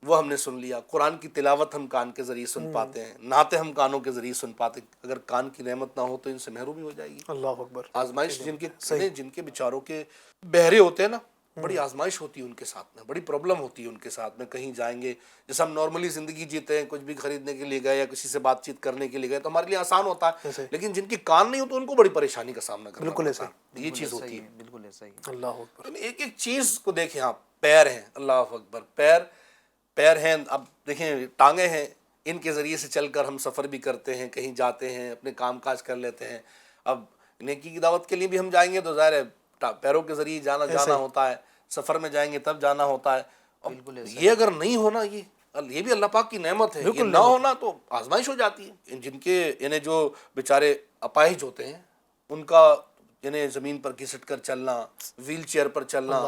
وہ ہم نے سن لیا. قرآن کی تلاوت ہم کان کے ذریعے سن پاتے ہیں، نعتیں ہم کانوں کے ذریعے سن پاتے ہیں. اگر کان کی نعمت نہ ہو تو ان سے محرومی ہو جائے گی. اللہ اکبر. آزمائش جن کے بیچاروں کے بہرے ہوتے ہیں نا، بڑی آزمائش ہوتی ہے ان کے ساتھ میں، بڑی پرابلم ہوتی ہے ان کے ساتھ میں. کہیں جائیں گے، جیسے ہم نارملی زندگی جیتے ہیں، کچھ بھی خریدنے کے لیے گئے یا کسی سے بات چیت کرنے کے لیے گئے تو ہمارے لیے آسان ہوتا ہے، لیکن جن کی کان نہیں ہو تو ان کو بڑی پریشانی کا سامنا کرنا پڑتا ہے. یہ چیز ہوتی ہے. بالکل ایسا ہی. اللہ اکبر. ایک ایک چیز کو دیکھیں آپ. پیر ہیں، اللہ اکبر. پیر ہیں. اب دیکھیں ٹانگیں ہیں، ان کے ذریعے سے چل کر ہم سفر بھی کرتے ہیں، کہیں جاتے ہیں، اپنے کام کاج کر لیتے ہیں. اب نیکی کی دعوت کے لیے بھی ہم جائیں گے تو ظاہر ہے پیروں کے ذریعے جانا ہوتا ہے، سفر میں جائیں گے تب جانا ہوتا ہے. یہ اگر نہیں ہونا، یہ بھی اللہ پاک کی نعمت ہے. یہ نہ ہونا تو آزمائش ہو جاتی ہے. جن کے یعنی جو بیچارے اپاہج ہوتے ہیں، ان کا یعنی زمین پر گھسٹ کر چلنا، ویل چیئر پر چلنا،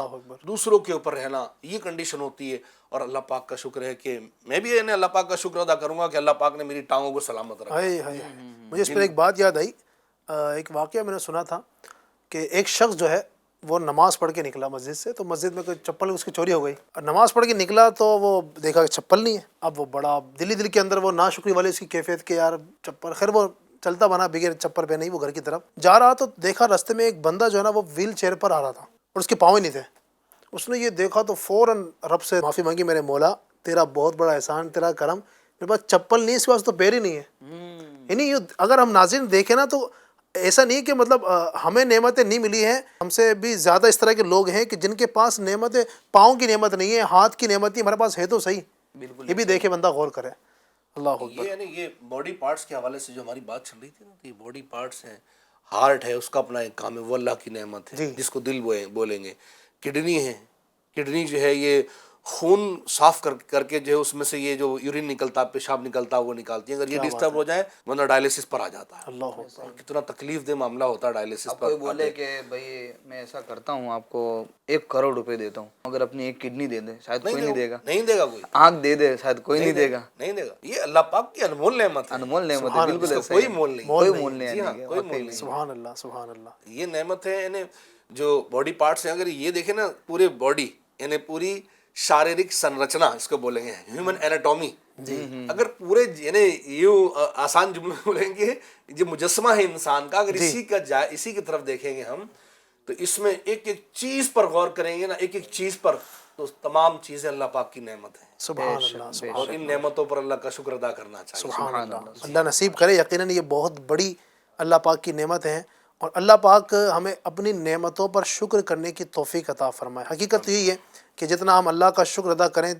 دوسروں کے اوپر رہنا، یہ کنڈیشن ہوتی ہے. اور اللہ پاک کا شکر ہے کہ میں بھی یعنی اللہ پاک کا شکر ادا کروں گا کہ اللہ پاک نے میری ٹانگوں کو سلامت رکھا. مجھے اس پر ایک بات یاد آئی. ایک واقعہ میں نے سنا تھا کہ ایک شخص جو ہے وہ نماز پڑھ کے نکلا مسجد سے، تو مسجد میں کوئی چپل اس کی چوری ہو گئی، اور نماز پڑھ کے نکلا تو وہ دیکھا کہ چپل نہیں ہے. اب وہ بڑا دل کے اندر وہ ناشکری والی اس کی کیفیت کہ یار چپل، خیر وہ چلتا بنا بغیر چپل پہ نہیں، وہ گھر کی طرف جا رہا تو دیکھا راستے میں ایک بندہ جو ہے نا وہ ویل چیئر پر آ رہا تھا اور اس کے پاؤں ہی نہیں تھے. اس نے یہ دیکھا تو فوراً رب سے معافی مانگی، میرے مولا تیرا بہت بڑا احسان، تیرا کرم، میرے پاس چپل نہیں، اس کے پاس تو پیر ہی نہیں ہے. یعنی اگر ہم ناظرین دیکھیں نا تو ایسا نہیں کہ مطلب ہمیں نعمتیں نہیں ملی ہیں، ہم سے بھی زیادہ اس طرح کے لوگ ہیں کہ جن کے پاس نعمتیں، پاؤں کی نعمت نہیں ہے، ہاتھ کی نعمت نہیں، ہمارے پاس ہے تو صحیح، یہ بھی دیکھے بندہ غور کرے. اللہ اکبر. یہ یعنی یہ باڈی پارٹس کے حوالے سے جو ہماری بات چل رہی تھی نا، تو یہ باڈی پارٹس ہیں، ہارٹ ہے اس کا اپنا ایک کام ہے، وہ اللہ کی نعمت ہے جس کو دل بولیں گے. کڈنی ہے، کڈنی جو ہے یہ خون صاف کر کے جو ہے اس میں سے یہ جو یورین نکلتا ہے، پیشاب نکلتا ہے، وہ نکالتی ہے. اگر یہ ڈسٹرب ہو جائے بندہ ڈائلیسس پر آ جاتا ہے. اللہ اکبر. کتنا تکلیف دہ معاملہ ہوتا ہے ڈائلیسس اب پر. کوئی بولے کہ بھائی میں ایسا کرتا ہوں، آپ کو 1 کروڑ روپے دیتا ہوں، اگر اپنی ایک کڈنی دے دے شاید کوئی نہیں دے گا، نہیں دے گا کوئی، آنکھ دے دے شاید کوئی نہیں دے گا، نہیں دے گا. یہ اللہ پاک کی انمول نعمت ہے، انمول نعمت ہے. بالکل ایسا کوئی مول نہیں، کوئی مول نہیں جی ہاں، ہے. کوئی مول نہیں. سبحان اللہ سبحان اللہ. یہ نعمت ہے. یعنی جو باڈی پارٹس ہیں، اگر یہ دیکھیں نا پورے باڈی، یعنی پوری شاریرک سنرچنا اس کو بولیں گے، ہیومن ایناٹومی، اگر پورے یعنی یوں آسان جملے میں بولیں گے، جو مجسمہ ہے انسان کا، اگر اسی کی طرف دیکھیں گے ہم، تو اس میں ایک ایک چیز پر غور کریں گے نا، ایک ایک چیز پر، تو تمام چیزیں اللہ پاک کی نعمت ہیں. سبحان اللہ. اور ان نعمتوں پر اللہ کا شکر ادا کرنا چاہیے. سبحان اللہ. اللہ نصیب کرے. یقیناً یہ بہت بڑی اللہ پاک کی نعمت ہیں، اور اللہ پاک ہمیں اپنی نعمتوں پر شکر کرنے کی توفیق عطا فرمائے. حقیقت یہی ہے کہ جتنا ہم اللہ کا شکر ادا کریں،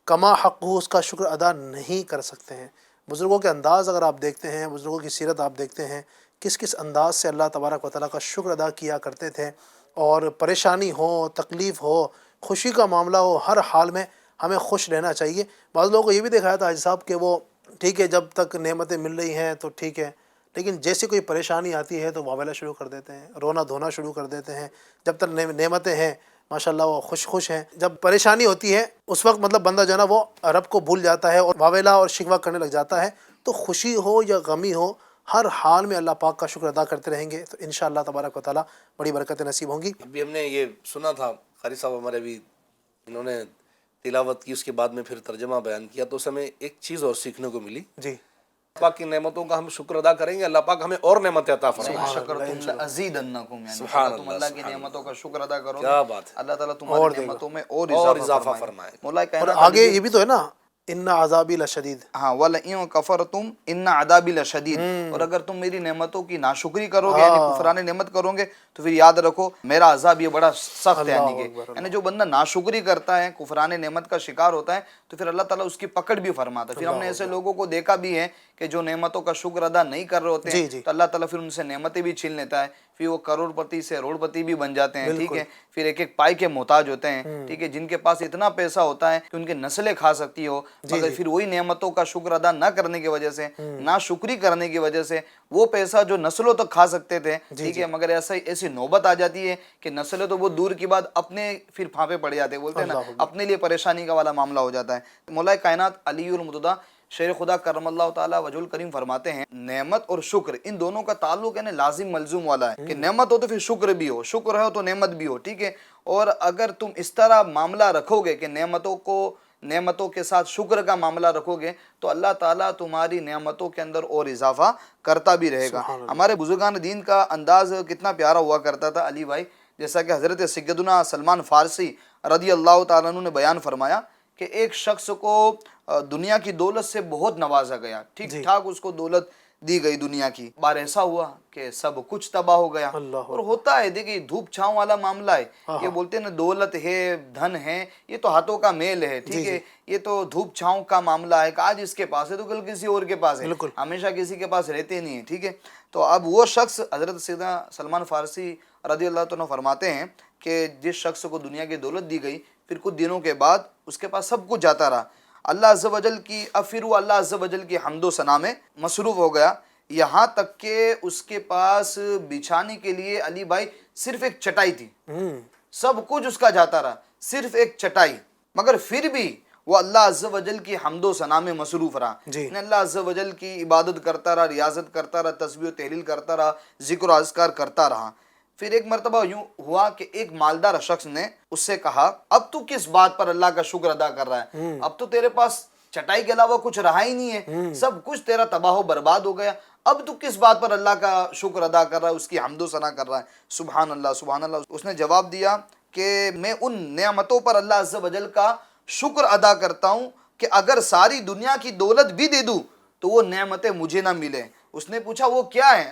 کما حق ہو اس کا شکر ادا نہیں کر سکتے ہیں. بزرگوں کے انداز اگر آپ دیکھتے ہیں، بزرگوں کی سیرت آپ دیکھتے ہیں، کس کس انداز سے اللہ تبارک و تعالیٰ کا شکر ادا کیا کرتے تھے. اور پریشانی ہو، تکلیف ہو، خوشی کا معاملہ ہو، ہر حال میں ہمیں خوش رہنا چاحیے. بعض لوگوں کو یہ بھی دکھایا تھا حاجی صاحب کہ وہ ٹھیک ہے جب تک نعمتیں مل رہی ہیں تو ٹھیک ہے، لیکن جیسے کوئی پریشانی آتی ہے تو واویلا شروع کر دیتے ہیں، رونا دھونا شروع کر دیتے ہیں. جب تک نعمتیں ہیں ماشاءاللہ وہ خوش ہیں، جب پریشانی ہوتی ہے اس وقت مطلب بندہ جو ہے نا وہ رب کو بھول جاتا ہے اور واویلا اور شکوہ کرنے لگ جاتا ہے. تو خوشی ہو یا غمی ہو، ہر حال میں اللہ پاک کا شکر ادا کرتے رہیں گے تو انشاءاللہ تبارک و تعالیٰ بڑی برکتیں نصیب ہوں گی. ابھی ہم نے یہ سنا تھا، قاری صاحب ہمارے بھی انہوں نے تلاوت کی، اس کے بعد میں پھر ترجمہ بیان کیا، تو اس ہمیں ایک چیز اور سیکھنے کو ملی. جی. اللہ پاک کی نعمتوں کا ہم شکر ادا کریں گے، اللہ پاک ہمیں اور نعمتیں عطا فرمائے. شکرتم لازیدنکم، یعنی سبحان تم اللہ، اللہ کی نعمتوں کا شکر ادا کرو، کیا بات ہے، اللہ تعالیٰ تمہاری نعمتوں میں اور اضافہ فرمائے. مولا اور کائنات آگے یہ بھی تو ہے نا، ان عذابی لشدید. ہاں، وَلَئِن كَفَرْتُمْ إِنَّ عَذَابِي لَشَدِيدٌ. اور اگر تم میری نعمتوں کی ناشکری کرو گے، یعنی کفران نعمت کرو گے، تو پھر یاد رکھو میرا عذاب یہ بڑا سخت ہے. یعنی جو بندہ ناشکری کرتا ہے، کفران نعمت کا شکار ہوتا ہے، تو پھر اللہ تعالیٰ اس کی پکڑ بھی فرماتا ہے. پھر ہم نے ایسے لوگوں کو دیکھا بھی ہے کہ جو نعمتوں کا شکر ادا نہیں کر رہے ہوتے ہیں، تو اللہ تعالیٰ پھر ان سے نعمتیں بھی چھین لیتا ہے، پھر وہ کروڑ پتی سے روڑ پتی بھی بن جاتے ہیں. ٹھیک ہے، پھر ایک ایک پائی کے محتاج ہوتے ہیں. ٹھیک ہے، جن کے پاس اتنا پیسہ ہوتا ہے کہ ان کی نسلیں کھا سکتی ہو، مگر پھر وہی نعمتوں کا شکر ادا نہ کرنے کی وجہ سے، نہ شکری کرنے کی وجہ سے، وہ پیسہ جو نسلوں تک کھا سکتے تھے، ٹھیک ہے، مگر ایسی نوبت آ جاتی ہے کہ نسلیں تو وہ دور کی بات اپنے پھر پھانپے پڑ جاتے ہیں، بولتے ہیں نا، اپنے لیے پریشانی کا والا معاملہ ہو جاتا ہے. مولا کائنات علی المرتضیٰ شیر خدا کرم اللہ تعالیٰ وجہ الکریم فرماتے ہیں، نعمت اور شکر ان دونوں کا تعلق ہے نا لازم ملزوم والا ہے، کہ نعمت ہو تو پھر شکر بھی ہو، شکر ہے تو نعمت بھی ہو. ٹھیک ہے، اور اگر تم اس طرح معاملہ رکھو گے کہ نعمتوں کے ساتھ شکر کا معاملہ رکھو گے، تو اللہ تعالیٰ تمہاری نعمتوں کے اندر اور اضافہ کرتا بھی رہے گا. ہمارے بزرگان دین کا انداز کتنا پیارا ہوا کرتا تھا علی بھائی، جیسا کہ حضرت سیدنا سلمان فارسی رضی اللہ تعالیٰ عنہ نے بیان فرمایا کہ ایک شخص کو دنیا کی دولت سے بہت نوازا گیا، ٹھیک ٹھاک اس کو دولت دی گئی دنیا کی، بار ایسا ہوا کہ سب کچھ تباہ ہو گیا. اور ہوتا ہے، دیکھیں دھوپ چھاؤں والا معاملہ ہے. یہ بولتے ہیں نا دولت ہے، دھن ہے، یہ تو ہاتھوں کا میل ہے. ٹھیک ہے، یہ تو دھوپ چھاؤں کا معاملہ ہے کہ آج اس کے پاس ہے تو کل کسی اور کے پاس ہے، ہمیشہ کسی کے پاس رہتے نہیں ہیں. ٹھیک ہے، تو اب وہ شخص حضرت سیدنا سلمان فارسی رضی اللہ عنہ فرماتے ہیں کہ جس شخص کو دنیا کی دولت دی گئی، پھر کچھ دنوں کے بعد اس کے پاس سب کچھ جاتا رہا. اللہ عز و جل کی پھر وہ اللہ عز و جل کی حمد و ثنا میں مصروف ہو گیا، یہاں تک کہ اس کے پاس بچھانے کے لیے علی بھائی صرف ایک چٹائی تھی. سب کچھ اس کا جاتا رہا، صرف ایک چٹائی، مگر پھر بھی وہ اللہ عز و جل کی حمد و ثنا میں مصروف رہا. اللہ عز و جل کی عبادت کرتا رہا، ریاضت کرتا رہا، تسبیح و تحلیل کرتا رہا، ذکر و اذکار کرتا رہا. پھر ایک مرتبہ یوں ہوا کہ ایک مالدار شخص نے اس سے کہا، اب تو کس بات پر اللہ کا شکر ادا کر رہا ہے؟ اب تو تیرے پاس چٹائی کے علاوہ کچھ رہا ہی نہیں ہے، سب کچھ تیرا تباہ و برباد ہو گیا، اب تو کس بات پر اللہ کا شکر ادا کر رہا ہے، اس کی حمد و ثنا کر رہا ہے؟ سبحان اللہ سبحان اللہ. اس نے جواب دیا کہ میں ان نعمتوں پر اللہ عز و جل کا شکر ادا کرتا ہوں کہ اگر ساری دنیا کی دولت بھی دے دوں تو وہ نعمتیں مجھے نہ ملیں. اس نے پوچھا وہ کیا ہے؟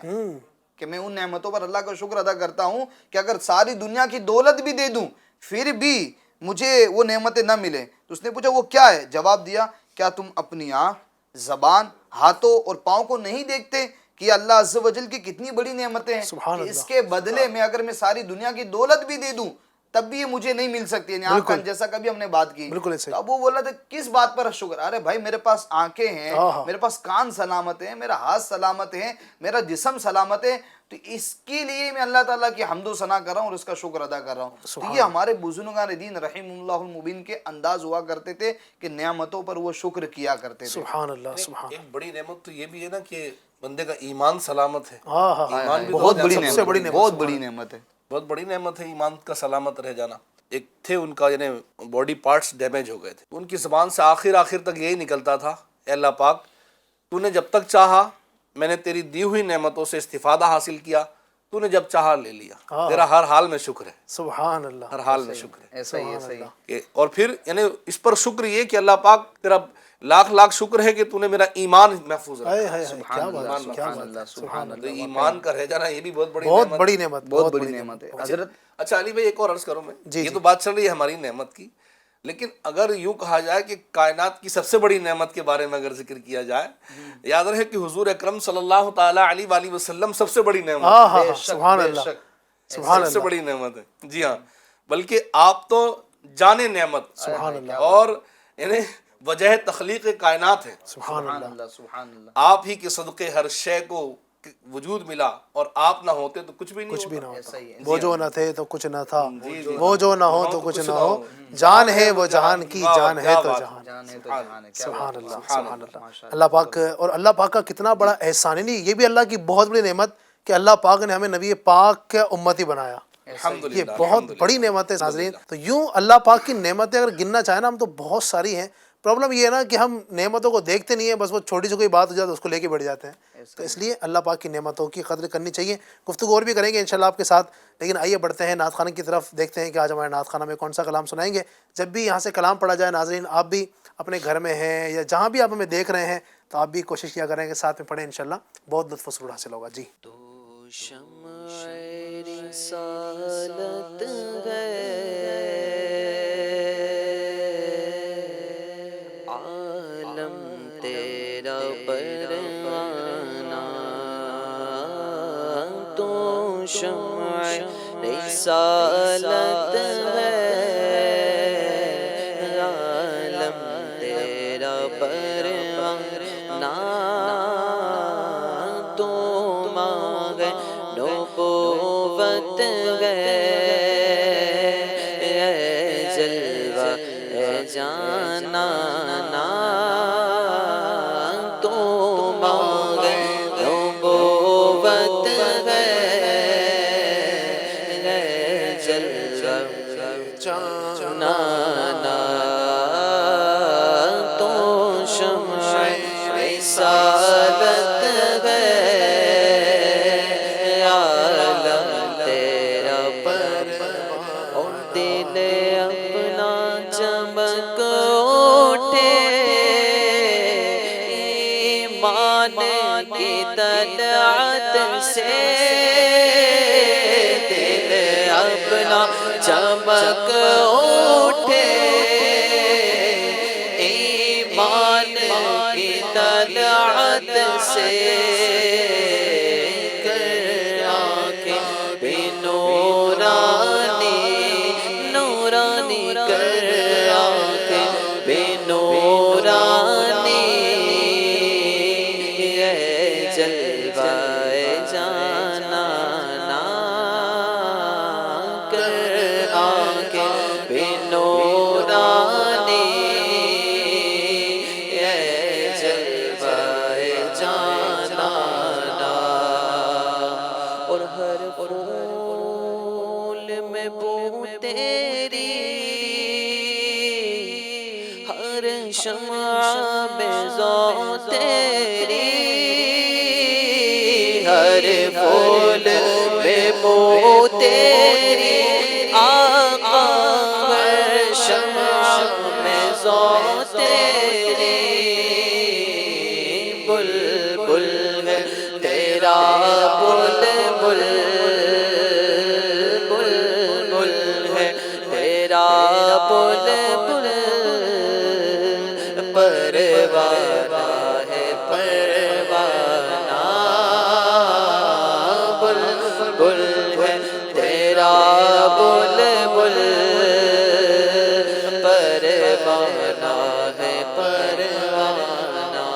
کہ میں ان نعمتوں پر اللہ کا شکر ادا کرتا ہوں کہ اگر ساری دنیا کی دولت بھی دے دوں پھر بھی مجھے وہ نعمتیں نہ ملیں. تو اس نے پوچھا وہ کیا ہے؟ جواب دیا کیا تم اپنی آنکھ، زبان، ہاتھوں اور پاؤں کو نہیں دیکھتے کہ یہ اللہ عز و جل کی کتنی بڑی نعمتیں ہیں سبحان کہ اس اللہ. کے بدلے میں اگر میں ساری دنیا کی دولت بھی دے دوں تب بھی یہ مجھے نہیں مل سکتی. یعنی آنکھ کان جیسا کبھی ہم نے بات کی. بالکل ایسے ہی. تو اب وہ بولا تھا کس بات پر شکر؟ ارے بھائی میرے پاس آنکھیں ہیں، میرے پاس کان سلامت ہیں، میرا ہاتھ سلامت ہے، میرا جسم سلامت ہے، تو اس کے لیے میں اللہ تعالیٰ کی حمد و ثنا کر رہا ہوں اور اس کا شکر ادا کر رہا ہوں. تو یہ ہمارے بزرگان دین رحم اللہ المبین کے انداز ہوا کرتے تھے کہ نعمتوں پر وہ شکر کیا کرتے تھے. سبحان اللہ. سبحان ایک بڑی نعمت تو یہ بھی ہے نا کہ بندے کا ایمان سلامت ہے. ہاں ہاں ایمان بھی بہت بڑی سب سے بڑی نعمت، نعمت، بہت بڑی نعمت ہے. بہت بڑی نعمت ہے ایمان کا سلامت رہ جانا. ایک تھے ان کا یعنی باڈی پارٹس ڈیمیج ہو گئے تھے، ان کی زبان سے آخر تک یہی نکلتا تھا اے اللہ پاک تو نے جب تک چاہا میں نے تیری دی ہوئی نعمتوں سے استفادہ حاصل کیا، تو نے جب چاہا لے لیا، تیرا ہر حال میں شکر ہے، سبحان اللہ. ہر حال میں شکر ہے. ایسا ہی ایسا ہی. اور پھر یعنی اس پر شکر یہ کہ اللہ پاک تیرا لاکھ شکر ہے کہ تو نے میرا ایمان محفوظ رکھا. کیا بات ہے، کیا بات ہے. سبحان تو ایمان کا رہ جانا یہ بھی بہت بڑی بہت نعمت بڑی نعمت، بہت بڑی نعمت ہے. حضرت اچھا علی بھائی ایک اور عرض کروں میں، یہ تو بات چل رہی ہے ہماری نعمت کی، لیکن اگر یوں کہا جائے کہ کائنات کی سب سے بڑی نعمت کے بارے میں اگر ذکر کیا جائے، یاد رہے کہ حضور اکرم صلی اللہ تعالیٰ علیہ وآلہ وسلم سب سے بڑی نعمت ہاں ہاں ہے. ہاں. سبحان اللہ. سب سے بڑی نعمت ہے. جی ہاں، بلکہ آپ تو جانے نعمت سبحان اللہ. اور یعنی وجہ تخلیق کائنات ہے. سبحان اللہ. سبحان اللہ. آپ ہی کے صدقے ہر شے کو وجود ملا اور آپ نہ ہوتے تو کچھ بھی نہیں کچھ بھی نہ ہوتا. ہوتا. وہ جو نہ تھے تو کچھ نہ تھا، وہ جو نہ ہو تو کچھ نہ ہو، جان ہے وہ جہان کی، جان ہے تو جہان. سبحان اللہ. سبحان اللہ. اللہ پاک، اور اللہ پاک کا کتنا بڑا احسان ہے. نہیں، یہ بھی اللہ کی بہت بڑی نعمت کہ اللہ پاک نے ہمیں نبی پاک کا امتی بنایا. یہ بہت بڑی نعمت ہے ناظرین. تو یوں اللہ پاک کی نعمتیں اگر گننا چاہیں نا ہم تو بہت ساری ہیں. پرابلم یہ ہے نا کہ ہم نعمتوں کو دیکھتے نہیں ہیں، بس وہ چھوٹی سی کوئی بات ہو جائے تو اس کو لے کے بیٹھ جاتے ہیں. تو اس لیے اللہ پاک کی نعمتوں کی قدر کرنی چاہیے. گفتگو اور بھی کریں گے انشاءاللہ آپ کے ساتھ، لیکن آئیے بڑھتے ہیں نعت خانے کی طرف. دیکھتے ہیں کہ آج ہمارے نعت خانہ میں کون سا کلام سنائیں گے. جب بھی یہاں سے کلام پڑھا جائے ناظرین، آپ بھی اپنے گھر میں ہیں یا جہاں بھی آپ ہمیں دیکھ رہے ہیں تو آپ بھی کوشش کیا کریں کہ ساتھ میں پڑھیں، انشاءاللہ بہت لطف و سرور حاصل ہوگا. جی. تو شمع رسالت ہے، عالم تیرا پروانہ، تو شمع رسالت ہے، عالم تیرا پروانہ، تو مانگ نبوت ہے، جلوہ جانانا، تو مانگ نبوت ہے، جلوہ جانانا، تو شمع رسالت ہے، عالم تیرا پروانہ، اور دل اپنا چمک اٹھے، ایمان کی طلعت سے، دل اپنا چمک اٹھے، ایمان کی طلعت سے، کر آنکھیں بے نورانی، نورانی کر آنکھیں بے نورانی، اے جلوہ جانانا، کر آنکھیں بے نورانی، اے جلوہ جانانا، اور ہر پھول میں بو تیری، ہر شمع میں ذو تیری، ہر پھول میں بو تیری، آقا ہر شمع میں ذو تیری، بلبل ہے تیرا بلبل، بلبل ہے تیرا گل پروانہ ہے پروانہ،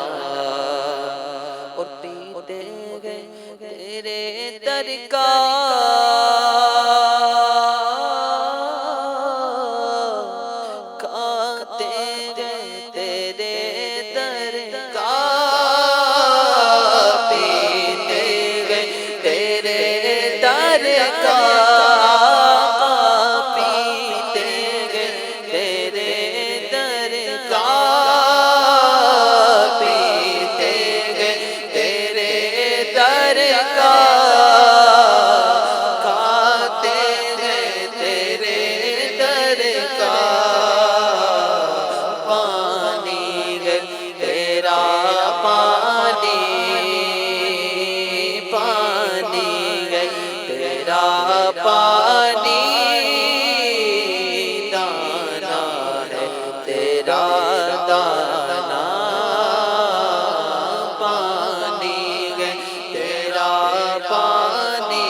اور پیتے گئے تیرے در کا کھاتے گئے تیرے در کا، پیتے گئے تیرے در کا، پیتے گئے تیرے در کا، پیتے گئے تیرے در کا، کھاتے گئے تیرے در کا، پانی گئے تیرا پانی، پانی گئے تیرا پانی، دانا ہے تیرا دانا، پانی گئے تیرا پانی،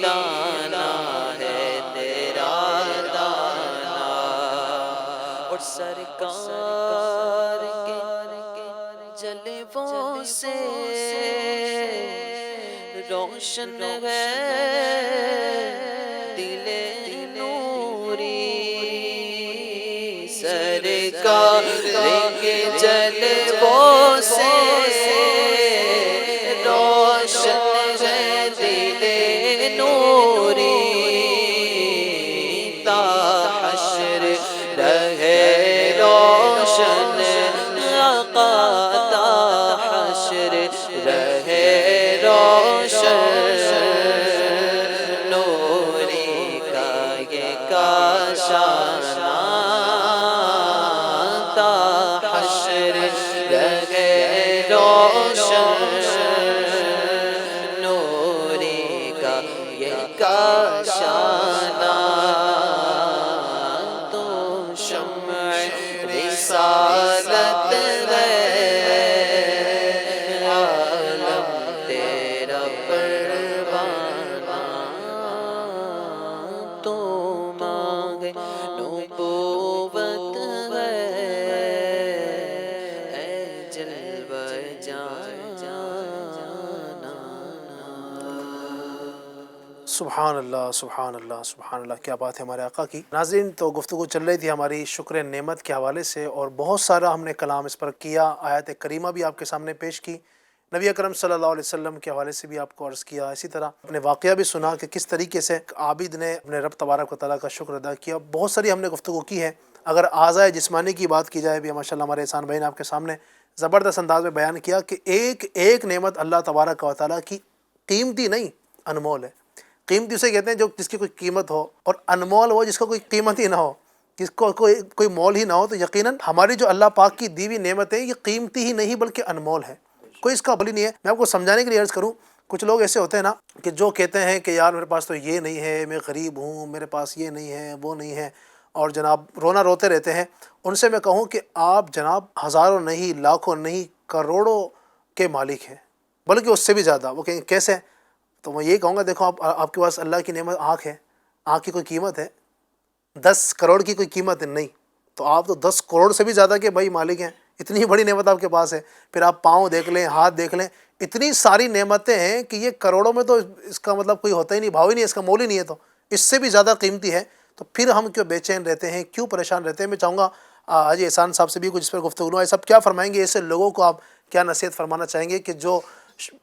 دانا ہے تیرا دانا، اور سرکار کے جلووں سے روشن ہے دل نوری، سرکار کے جلووں سے روشن ہے دل نوری، تا حشر رہے روشن آقا، تا حشر رہے روشن، نوری کا یہ کاشانہ، تا حشر رہے روشن، نوری کا یہ کاشانہ، تو شمع رسالت ہے عالم تیرا پروانہ، تو مانگے نبوت ہے اے جلوہ جانا۔ سبحان اللہ سبحان اللہ سبحان اللہ، کیا بات ہے ہمارے آقا کی۔ ناظرین، تو گفتگو چل رہی تھی ہماری شکر نعمت کے حوالے سے، اور بہت سارا ہم نے کلام اس پر کیا، آیت کریمہ بھی آپ کے سامنے پیش کی، نبی اکرم صلی اللہ علیہ وسلم کے حوالے سے بھی آپ کو عرض کیا، اسی طرح اپنے واقعہ بھی سنا کہ کس طریقے سے عابد نے اپنے رب تبارک و تعالیٰ کا شکر ادا کیا۔ بہت ساری ہم نے گفتگو کی ہے۔ اگر اعضائے جسمانی کی بات کی جائے بھی، ماشاء اللہ ہمارے احسان بھائی نے آپ کے سامنے زبردست انداز میں بیان کیا کہ ایک ایک نعمت اللہ تبارک و تعالیٰ کی قیمتی نہیں، انمول ہے۔ قیمتی اسے کہتے ہیں جو جس کی کوئی قیمت ہو، اور انمول وہ جس کو کوئی قیمت ہی نہ ہو، جس کو کوئی مول ہی نہ ہو۔ تو یقیناً ہماری جو اللہ پاک کی دی ہوئی نعمتیں یہ قیمتی ہی نہیں بلکہ انمول ہے، کوئی اس کا بول ہی نہیں ہے۔ میں آپ کو سمجھانے کے لیے عرض کروں، کچھ لوگ ایسے ہوتے ہیں نا کہ جو کہتے ہیں کہ یار میرے پاس تو یہ نہیں ہے، میں غریب ہوں، میرے پاس یہ نہیں ہے، وہ نہیں ہے، اور جناب رونا روتے رہتے ہیں۔ ان سے میں کہوں کہ آپ جناب ہزاروں نہیں، لاکھوں نہیں، کروڑوں کے مالک ہیں، بلکہ اس سے بھی زیادہ۔ وہ کہیں گے کیسے؟ تو میں یہ کہوں گا دیکھو آپ کے پاس اللہ کی نعمت آنکھ ہے، آنکھ کی کوئی قیمت ہے؟ 10 کروڑ کی کوئی قیمت ہے؟ نہیں۔ تو آپ تو 10 کروڑ سے بھی زیادہ کے بھائی مالک ہیں، اتنی بڑی نعمت آپ کے پاس ہے۔ پھر آپ پاؤں دیکھ لیں، ہاتھ دیکھ لیں، اتنی ساری نعمتیں ہیں کہ یہ کروڑوں میں تو اس کا مطلب کوئی ہوتا ہی نہیں، بھاؤ ہی نہیں، اس کا مول ہی نہیں ہے، تو اس سے بھی زیادہ قیمتی ہے۔ تو پھر ہم کیوں بے چین رہتے ہیں، کیوں پریشان رہتے ہیں؟ میں چاہوں گا حاجی احسان صاحب سے بھی کچھ اس پر گفتگو ہوا ہے، سب کیا فرمائیں گے؟ ایسے لوگوں کو آپ کیا نصیحت فرمانا چاہیں گے کہ جو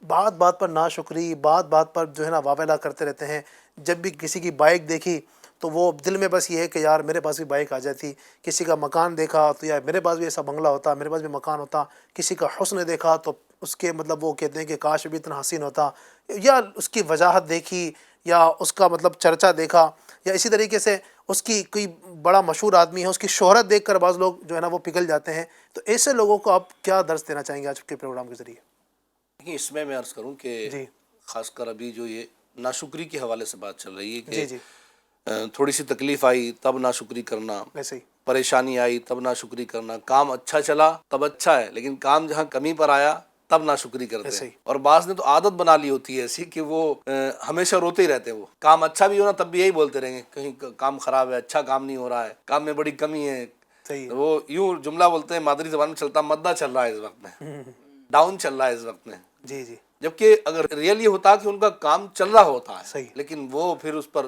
بات بات پر ناشکری، بات بات پر جو ہے نا واویلا کرتے رہتے ہیں؟ جب بھی کسی کی بائک دیکھی تو وہ دل میں بس یہ ہے کہ یار میرے پاس بھی بائک آ جاتی، کسی کا مکان دیکھا تو یار میرے پاس بھی ایسا بنگلہ ہوتا، میرے پاس بھی مکان ہوتا، کسی کا حسن دیکھا تو اس کے مطلب وہ کہتے ہیں کہ کاش بھی اتنا حسین ہوتا، یا اس کی وجاہت دیکھی، یا اس کا مطلب چرچا دیکھا، یا اسی طریقے سے اس کی کوئی بڑا مشہور آدمی ہے، اس کی شہرت دیکھ کر بعض لوگ جو ہے نا وہ پگھل جاتے ہیں۔ تو ایسے لوگوں کو آپ کیا درس دینا چاہیں گے آج کے پروگرام کے ذریعے؟ دیکھیں، اس میں عرض کروں کہ جی خاص کر ابھی جو یہ ناشکری کے حوالے سے بات چل رہی ہے کہ جی تھوڑی سی تکلیف آئی تب ناشکری کرنا، ویسے ہی پریشانی آئی تب ناشکری کرنا، کام اچھا چلا تب اچھا ہے، لیکن کام جہاں کمی پر آیا تب ناشکری کرتے ہیں. اور بعض نے تو عادت بنا لی ہوتی ہے ایسی کہ وہ ہمیشہ روتے ہی رہتے ہیں. وہ کام اچھا بھی ہونا تب بھی یہی بولتے رہیں گے کہیں کام خراب ہے, اچھا کام نہیں ہو رہا ہے, کام میں بڑی کمی ہے. وہ یوں جملہ بولتے ہیں مادری زبان میں چلتا, مدہ چل رہا ہے اس وقت میں, ڈاؤن چل رہا ہے اس وقت میں. جی جی. جبکہ اگر ریئل یہ ہوتا کہ ان کا کام چل رہا ہوتا ہے, لیکن وہ پھر اس پر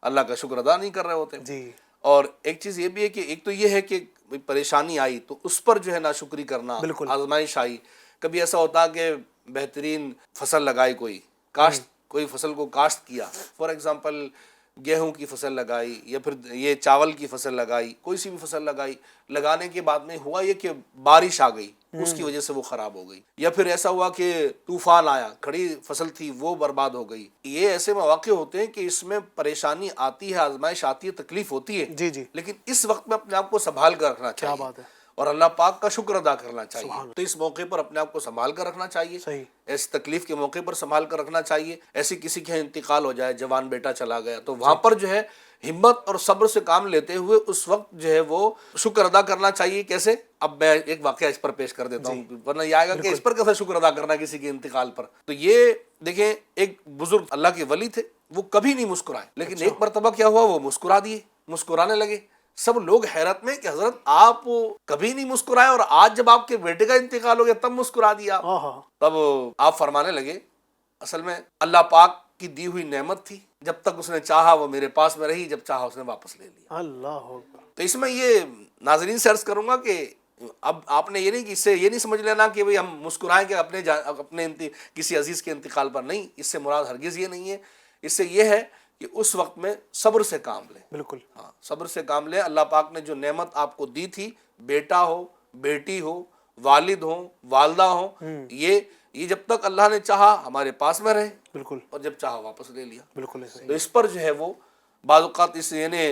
اللہ کا شکر ادا نہیں کر رہے ہوتے. جی. اور ایک چیز یہ بھی ہے کہ ایک تو یہ ہے کہ پریشانی آئی تو اس پر جو ہے ناشکری کرنا, آزمائش آئی. کبھی ایسا ہوتا کہ بہترین فصل لگائی, کوئی فصل کو کاشت کیا, فار ایگزامپل گیہوں کی فصل لگائی یا پھر یہ چاول کی فصل لگائی, کوئی سی بھی فصل لگائی, لگانے کے بعد میں ہوا یہ کہ بارش آ گئی, اس کی وجہ سے وہ خراب ہو گئی. یا پھر ایسا ہوا کہ طوفان آیا, کھڑی فصل تھی وہ برباد ہو گئی. یہ ایسے مواقع ہوتے ہیں کہ اس میں پریشانی آتی ہے, آزمائش آتی ہے, تکلیف ہوتی ہے. جی جی. لیکن اس وقت میں اپنے آپ کو سنبھال کر رکھنا چاہیے. کیا بات ہے. اور اللہ پاک کا شکر ادا کرنا چاہیے. تو اس موقع پر اپنے آپ کو سنبھال کر رکھنا چاہیے. ایسی تکلیف کے موقع پر سنبھال کر رکھنا چاہیے. ایسی کسی کا انتقال ہو جائے, جوان بیٹا چلا گیا, تو وہاں پر جو ہے ہمت اور صبر سے کام لیتے ہوئے اس وقت جو ہے وہ شکر ادا کرنا چاہیے. کیسے؟ اب میں ایک واقعہ اس پر پیش کر دیتا ہوں, ورنہ یہ آئے گا کہ اس پر کیسے شکر ادا کرنا کسی کے انتقال پر. تو یہ دیکھیں, ایک بزرگ اللہ کے ولی تھے, وہ کبھی نہیں مسکرائے, لیکن ایک مرتبہ کیا ہوا, وہ مسکرا دیے, مسکرانے لگے. سب لوگ حیرت میں کہ حضرت آپ کبھی نہیں مسکرائے اور آج جب آپ کے بیٹے کا انتقال ہو گیا تب مسکرا دیا. تب آپ فرمانے لگے اصل میں اللہ پاک کی دی ہوئی نعمت تھی, جب تک اس نے چاہا وہ میرے پاس میں رہی, جب چاہا اس نے واپس لے لیا. اللہ. تو اس میں یہ ناظرین سے عرض کروں گا کہ اب آپ نے یہ نہیں کہ اس سے یہ نہیں سمجھ لینا کہ بھئی ہم مسکرائیں کہ اپنے کسی عزیز کے انتقال پر. نہیں, اس سے مراد ہرگز یہ نہیں ہے. اس سے یہ ہے کہ اس وقت میں صبر سے کام لیں. بالکل. ہاں, صبر سے کام لیں. اللہ پاک نے جو نعمت آپ کو دی تھی, بیٹا ہو, بیٹی ہو, والد ہو, والدہ ہو, یہ جب تک اللہ نے چاہا ہمارے پاس میں رہے, بالکل, اور جب چاہا واپس لے لیا. بالکل. تو اس پر جو ہے وہ بعض اوقات اس یعنی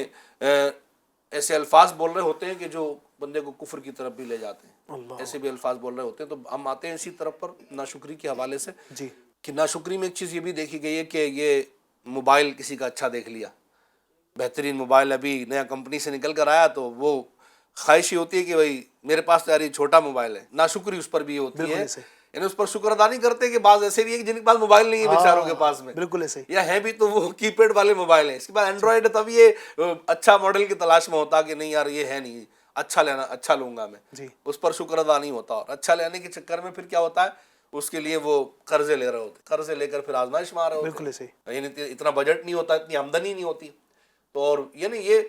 ایسے الفاظ بول رہے ہوتے ہیں کہ جو بندے کو کفر کی طرف بھی لے جاتے ہیں. ایسے بھی الفاظ بول رہے ہوتے ہیں. تو ہم آتے ہیں اسی طرف پر ناشکری کے حوالے سے. جی. کہ ناشکری میں ایک چیز یہ بھی دیکھی گئی ہے کہ یہ موبائل کسی کا اچھا دیکھ لیا, بہترین موبائل ابھی نیا کمپنی سے نکل کر آیا, تو وہ خواہش ہی ہوتی ہے کہ بھائی میرے پاس تو یار یہ چھوٹا موبائل ہے. ناشکری اس پر بھی ہوتی ہے, یعنی اس پر شکر ادا نہیں کرتے کہ بعض ایسے بھی ہے کہ جن کے پاس موبائل نہیں ہے بیچاروں کے پاس میں, بالکل ایسے, یا ہے بھی تو وہ کی پیڈ والے موبائل ہیں. اس کے بعد اینڈرائڈ ہے, تب یہ اچھا ماڈل کی تلاش میں ہوتا کہ نہیں یار یہ ہے نہیں, اچھا لینا, اچھا لوں گا میں. اس پر شکر ادا نہیں ہوتا, اور اچھا لینے کے چکر میں پھر کیا ہوتا ہے, اس کے لیے وہ قرضے لے رہے ہوتے, قرضے لے کر پھر آزمائش میں آ رہے ہوتے. بالکل ایسے, یعنی اتنا بجٹ نہیں ہوتا, اتنی آمدنی نہیں ہوتی. تو اور یعنی یہ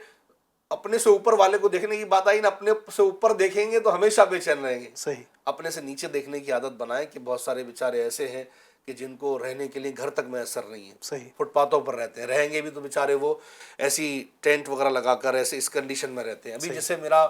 اپنے سے اوپر والے کو دیکھنے کی بات آئی نا, اپنے سے اوپر دیکھیں گے تو ہمیشہ بے چین رہیں گے. صحیح. اپنے سے نیچے دیکھنے کی عادت بنائیں کہ بہت سارے بیچارے ایسے ہیں کہ جن کو رہنے کے لیے گھر تک میسر نہیں ہے. صحیح. فٹ پاتھوں پر رہتے ہیں, رہیں گے بھی تو بیچارے وہ ایسی ٹینٹ وغیرہ لگا کر ایسے اس کنڈیشن میں رہتے ہیں. ابھی جیسے میرا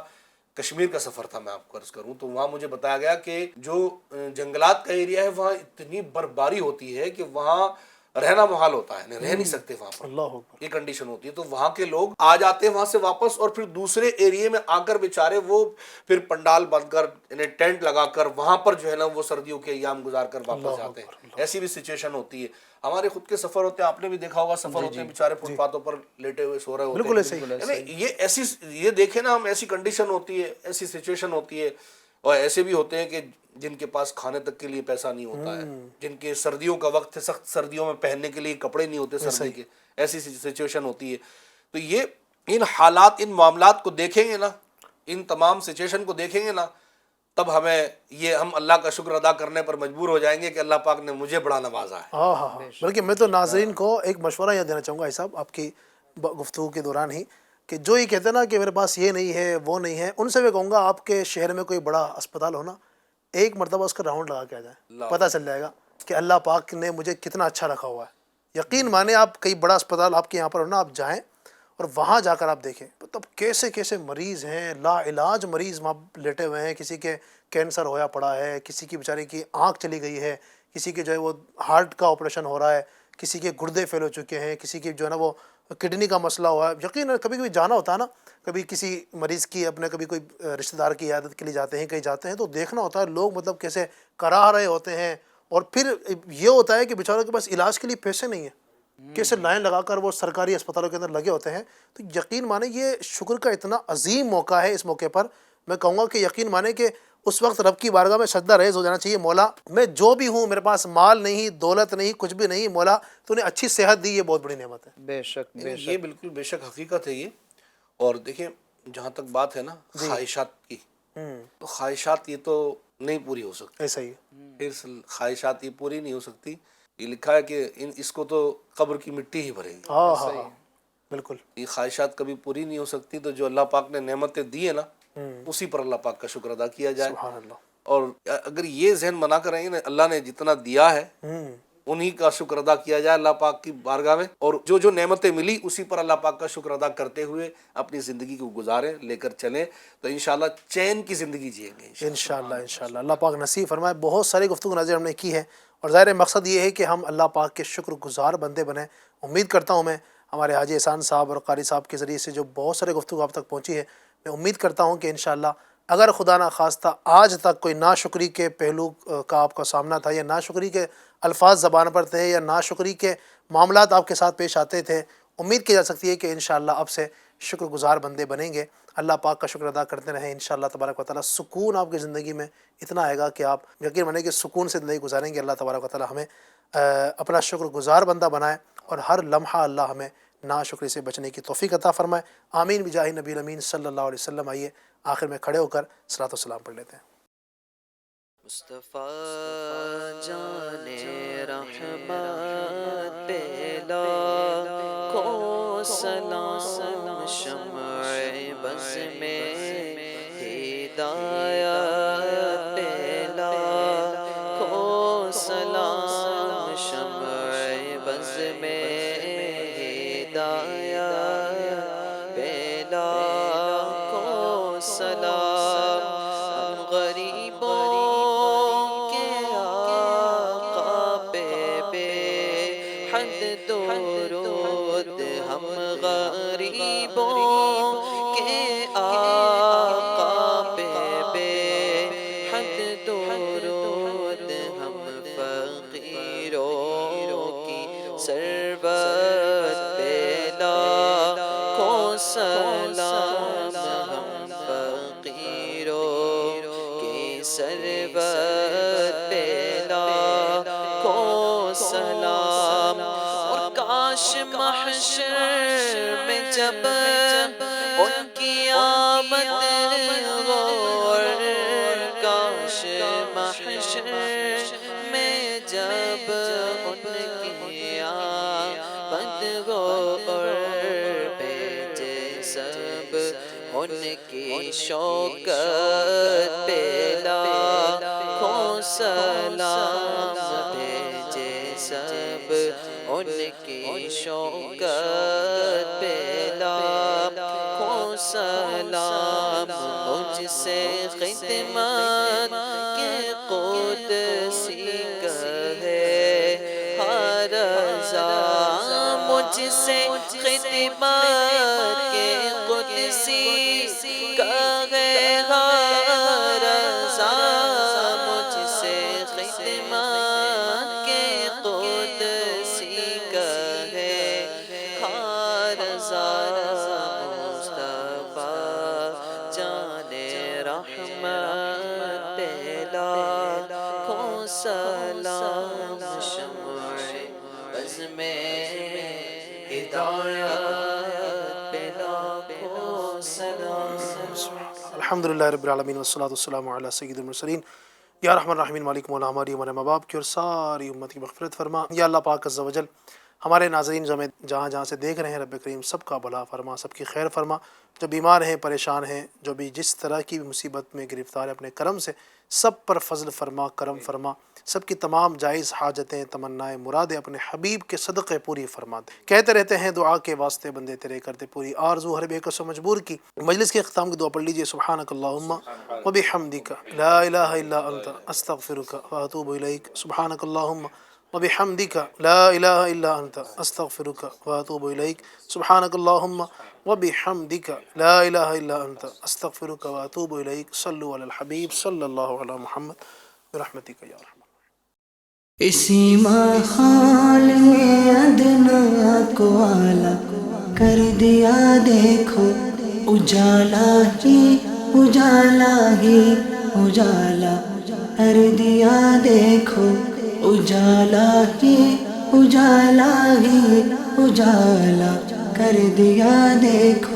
کشمیر کا سفر تھا, میں آپ کو عرض کروں, تو وہاں مجھے بتایا گیا کہ جو جنگلات کا ایریا ہے وہاں اتنی برفباری ہوتی ہے کہ وہاں رہنا محال ہوتا ہے, رہ نہیں سکتے وہاں پر. اللہ اکبر. یہ کنڈیشن ہوتی ہے. تو وہاں کے لوگ آ جاتے ہیں وہاں سے واپس, اور پھر دوسرے ایریے میں آ کر بیچارے وہ پھر پنڈال بند کر یعنی ٹینٹ لگا کر وہاں پر جو ہے نا وہ سردیوں کے ایام گزار کر واپس جاتے ہیں. ایسی بھی سچویشن ہوتی ہے. ہمارے خود کے سفر ہوتے ہیں, آپ نے بھی دیکھا ہوگا, سفر ہوتے ہیں بیچارے فٹ پاتھوں پر لیٹے ہوئے سو رہے ہوتے ہیں. بالکل ایسے. یہ ایسی یہ دیکھیں نا ہم, ایسی کنڈیشن ہوتی ہے, ایسی سچویشن ہوتی ہے. اور ایسے بھی ہوتے ہیں کہ جن کے پاس کھانے تک کے لیے پیسہ نہیں ہوتا ہے, جن کے سردیوں کا وقت ہے, سخت سردیوں میں پہننے کے لیے کپڑے نہیں ہوتے سردی کے, ایسی سچویشن ہوتی ہے. تو یہ ان حالات, ان معاملات کو دیکھیں گے نا, ان تمام سچویشن کو دیکھیں گے نا, تب ہمیں یہ ہم اللہ کا شکر ادا کرنے پر مجبور ہو جائیں گے کہ اللہ پاک نے مجھے بڑا نوازا ہے. ہاں. بلکہ میں تو ناظرین کو ایک مشورہ یہ دینا چاہوں گا صاحب آپ کی گفتگو کے دوران ہی, کہ جو یہ کہتے ہیں نا کہ میرے پاس یہ نہیں ہے وہ نہیں ہے, ان سے میں کہوں گا آپ کے شہر میں کوئی بڑا اسپتال ہونا, ایک مرتبہ اس کا راؤنڈ لگا کے آ جائیں, پتہ چل جائے گا کہ اللہ پاک نے مجھے کتنا اچھا رکھا ہوا ہے. یقین مانیں, آپ کئی بڑا اسپتال آپ کے یہاں پر ہونا, آپ جائیں اور وہاں جا کر آپ دیکھیں تب کیسے کیسے مریض ہیں, لا علاج مریض وہاں لیٹے ہوئے ہیں. کسی کے کینسر ہویا پڑا ہے, کسی کی بیچارے کی آنکھ چلی گئی ہے, کسی کے جو ہے وہ ہارٹ کا آپریشن ہو رہا ہے, کسی کے گردے فیل ہو چکے ہیں, کسی کی جو ہے نا وہ کڈنی کا مسئلہ ہوا ہے. یقین کبھی کبھی جانا ہوتا ہے نا, کبھی کسی مریض کی اپنے کبھی کوئی رشتہ دار کی عیادت کے لیے جاتے ہیں, کہیں جاتے ہیں تو دیکھنا ہوتا ہے لوگ مطلب کیسے کرا رہے ہوتے ہیں, اور پھر یہ ہوتا ہے کہ بیچاروں کے پاس علاج کے لیے پیسے نہیں ہیں, کیسے لائن لگا کر وہ سرکاری اسپتالوں کے اندر لگے ہوتے ہیں. تو یقین مانیں یہ شکر کا اتنا عظیم موقع ہے. اس موقع پر میں کہوں گا کہ یقین مانیں کہ اس وقت رب کی بارگاہ میں سجدہ ریز ہو جانا چاہیے، مولا میں جو بھی ہوں، میرے پاس مال نہیں، دولت نہیں، کچھ بھی نہیں، مولا تو نے اچھی صحت دی، یہ بہت بڑی نعمت ہے۔ بے شک بے یہ بالکل بے شک حقیقت ہے یہ۔ اور دیکھیں جہاں تک بات ہے نا خواہشات کی، تو خواہشات یہ تو نہیں پوری ہو سکتی، ایسا ہی ہے۔ پھر خواہشات یہ پوری نہیں ہو سکتی۔ یہ لکھا ہے کہ اس کو تو قبر کی مٹی ہی بھرے گی، ہاں ہاں ہاں بالکل۔ یہ خواہشات کبھی پوری نہیں ہو سکتی۔ تو جو اللہ پاک نے نعمتیں دی ہیں نا، اسی پر اللہ پاک کا شکر ادا کیا جائے۔ سبحان اللہ۔ اور اگر یہ ذہن بنا کر رہیں گے نا اللہ نے جتنا دیا ہے انہی کا شکر ادا کیا جائے اللہ پاک کی بارگاہ میں، اور جو جو نعمتیں ملی اسی پر اللہ پاک کا شکر ادا کرتے ہوئے اپنی زندگی کو گزاریں، لے کر چلیں، تو انشاءاللہ چین کی زندگی جئیں گے انشاءاللہ انشاءاللہ اللہ پاک نصیب فرمائے۔ بہت ساری گفتگو نظر ہم نے کی ہے، اور ظاہر مقصد یہ ہے کہ ہم اللہ پاک کے شکر گزار بندے بنیں۔ امید کرتا ہوں میں ہمارے حاجی احسان صاحب اور قاری صاحب کے ذریعے سے جو بہت سارے گفتگو آپ تک پہنچی ہے، میں امید کرتا ہوں کہ انشاءاللہ اگر خدا نخواستہ آج تک کوئی ناشکری کے پہلو کا آپ کا سامنا تھا، یا ناشکری کے الفاظ زبان پر تھے، یا ناشکری کے معاملات آپ کے ساتھ پیش آتے تھے، امید کی جا سکتی ہے کہ انشاءاللہ اب سے شکر گزار بندے بنیں گے، اللہ پاک کا شکر ادا کرتے رہیں، انشاءاللہ تبارک و تعالیٰ سکون آپ کی زندگی میں اتنا آئے گا کہ آپ یقین مانیں کہ سکون سے زندگی گزاریں گے۔ اللہ تبارک و تعالیٰ ہمیں اپنا شکر گزار بندہ بنائے، اور ہر لمحہ اللہ ہمیں ناشکری سے بچنے کی توفیق عطا فرمائے۔ آمین بجاہ نبی الامین صلی اللہ علیہ وسلم۔ آئیے آخر میں کھڑے ہو کر صلاۃ و سلام پڑھ لیتے ہیں۔ مصطفیٰ جان رحمت پہ لاکھوں سلام، شمع بز میں ہدایت پہ لاکھوں سلام، شمع بز میں ہدایت پہ لاکھوں سلام، ہم غریبوں کے آقا پہ بے حد درود، ہم غریبوں کے آقا پہ بے حد درود، ہم فقیروں کی سربت پہ لاکھوں سلام، ہم فقیروں کی سربت پہ لاکھوں سلام۔ اور کاش محشر میں جب ان کی آمد ہو، اور کاش محشر میں جب ان کی آمد ہو، اور بھیجے سب ان کی شوکت پہ لاکھوں سلام، بھیجے سب ان کی شوکت پہ لاکھوں سلام۔ مجھ سے خدمت کے قدسی کہے ہر رضا، مجھ سے خدمت کے قدسی کہے ہر رضا، مجھ سے خدمت کے قدسی کہے ہر رضا، مصطفیٰ جان رحمت پہ لاکھوں سلام، شمع بز میں ہدایت پہ لاکھوں سلام۔ الحمدللہ رب العالمین والصلاۃ والسلام علی سید المرسلین۔ یا رحمن الرحمین مالک مولا ہماری ہمارے ماں باپ کی اور ساری امت کی مغفرت فرما۔ یا اللہ پاک عز و جل ہمارے ناظرین جو ہمیں جہاں جہاں سے دیکھ رہے ہیں، رب کریم سب کا بھلا فرما، سب کی خیر فرما، جو بیمار ہیں، پریشان ہیں، جو بھی جس طرح کی بھی مصیبت میں گرفتار ہے، اپنے کرم سے سب پر فضل فرما، کرم فرما، سب کی تمام جائز حاجتیں، تمنائیں، مرادیں اپنے حبیب کے صدقے پوری فرما دے۔ کہتے رہتے ہیں دعا کے واسطے بندے تیرے کرتے پوری آرزو ہر بے کس و مجبور کی۔ مجلس کے اختتام کی دعا پڑھ لیجئے۔ سبحانک اللہم و بحمدک لا الہ الا انت استغفرک و اتوب الیک۔ سبحانک اللہم وبحمدک لا الہ الا انت استغفرک و اتوب الیک۔ سبحانک اللہم وبحمدک لا الہ الا انت استغفرک و اتوب الیک۔ صلو علی الحبیب صلی اللہ علی محمد برحمتک یا رحمت۔ اسی ماحول میں ادنا کو اعلیٰ کر دیا دیکھو، اجالا ہی اجالا کر دیا دیکھو، اجالا ہی اجالا ہی اجالا کر دیا دیکھو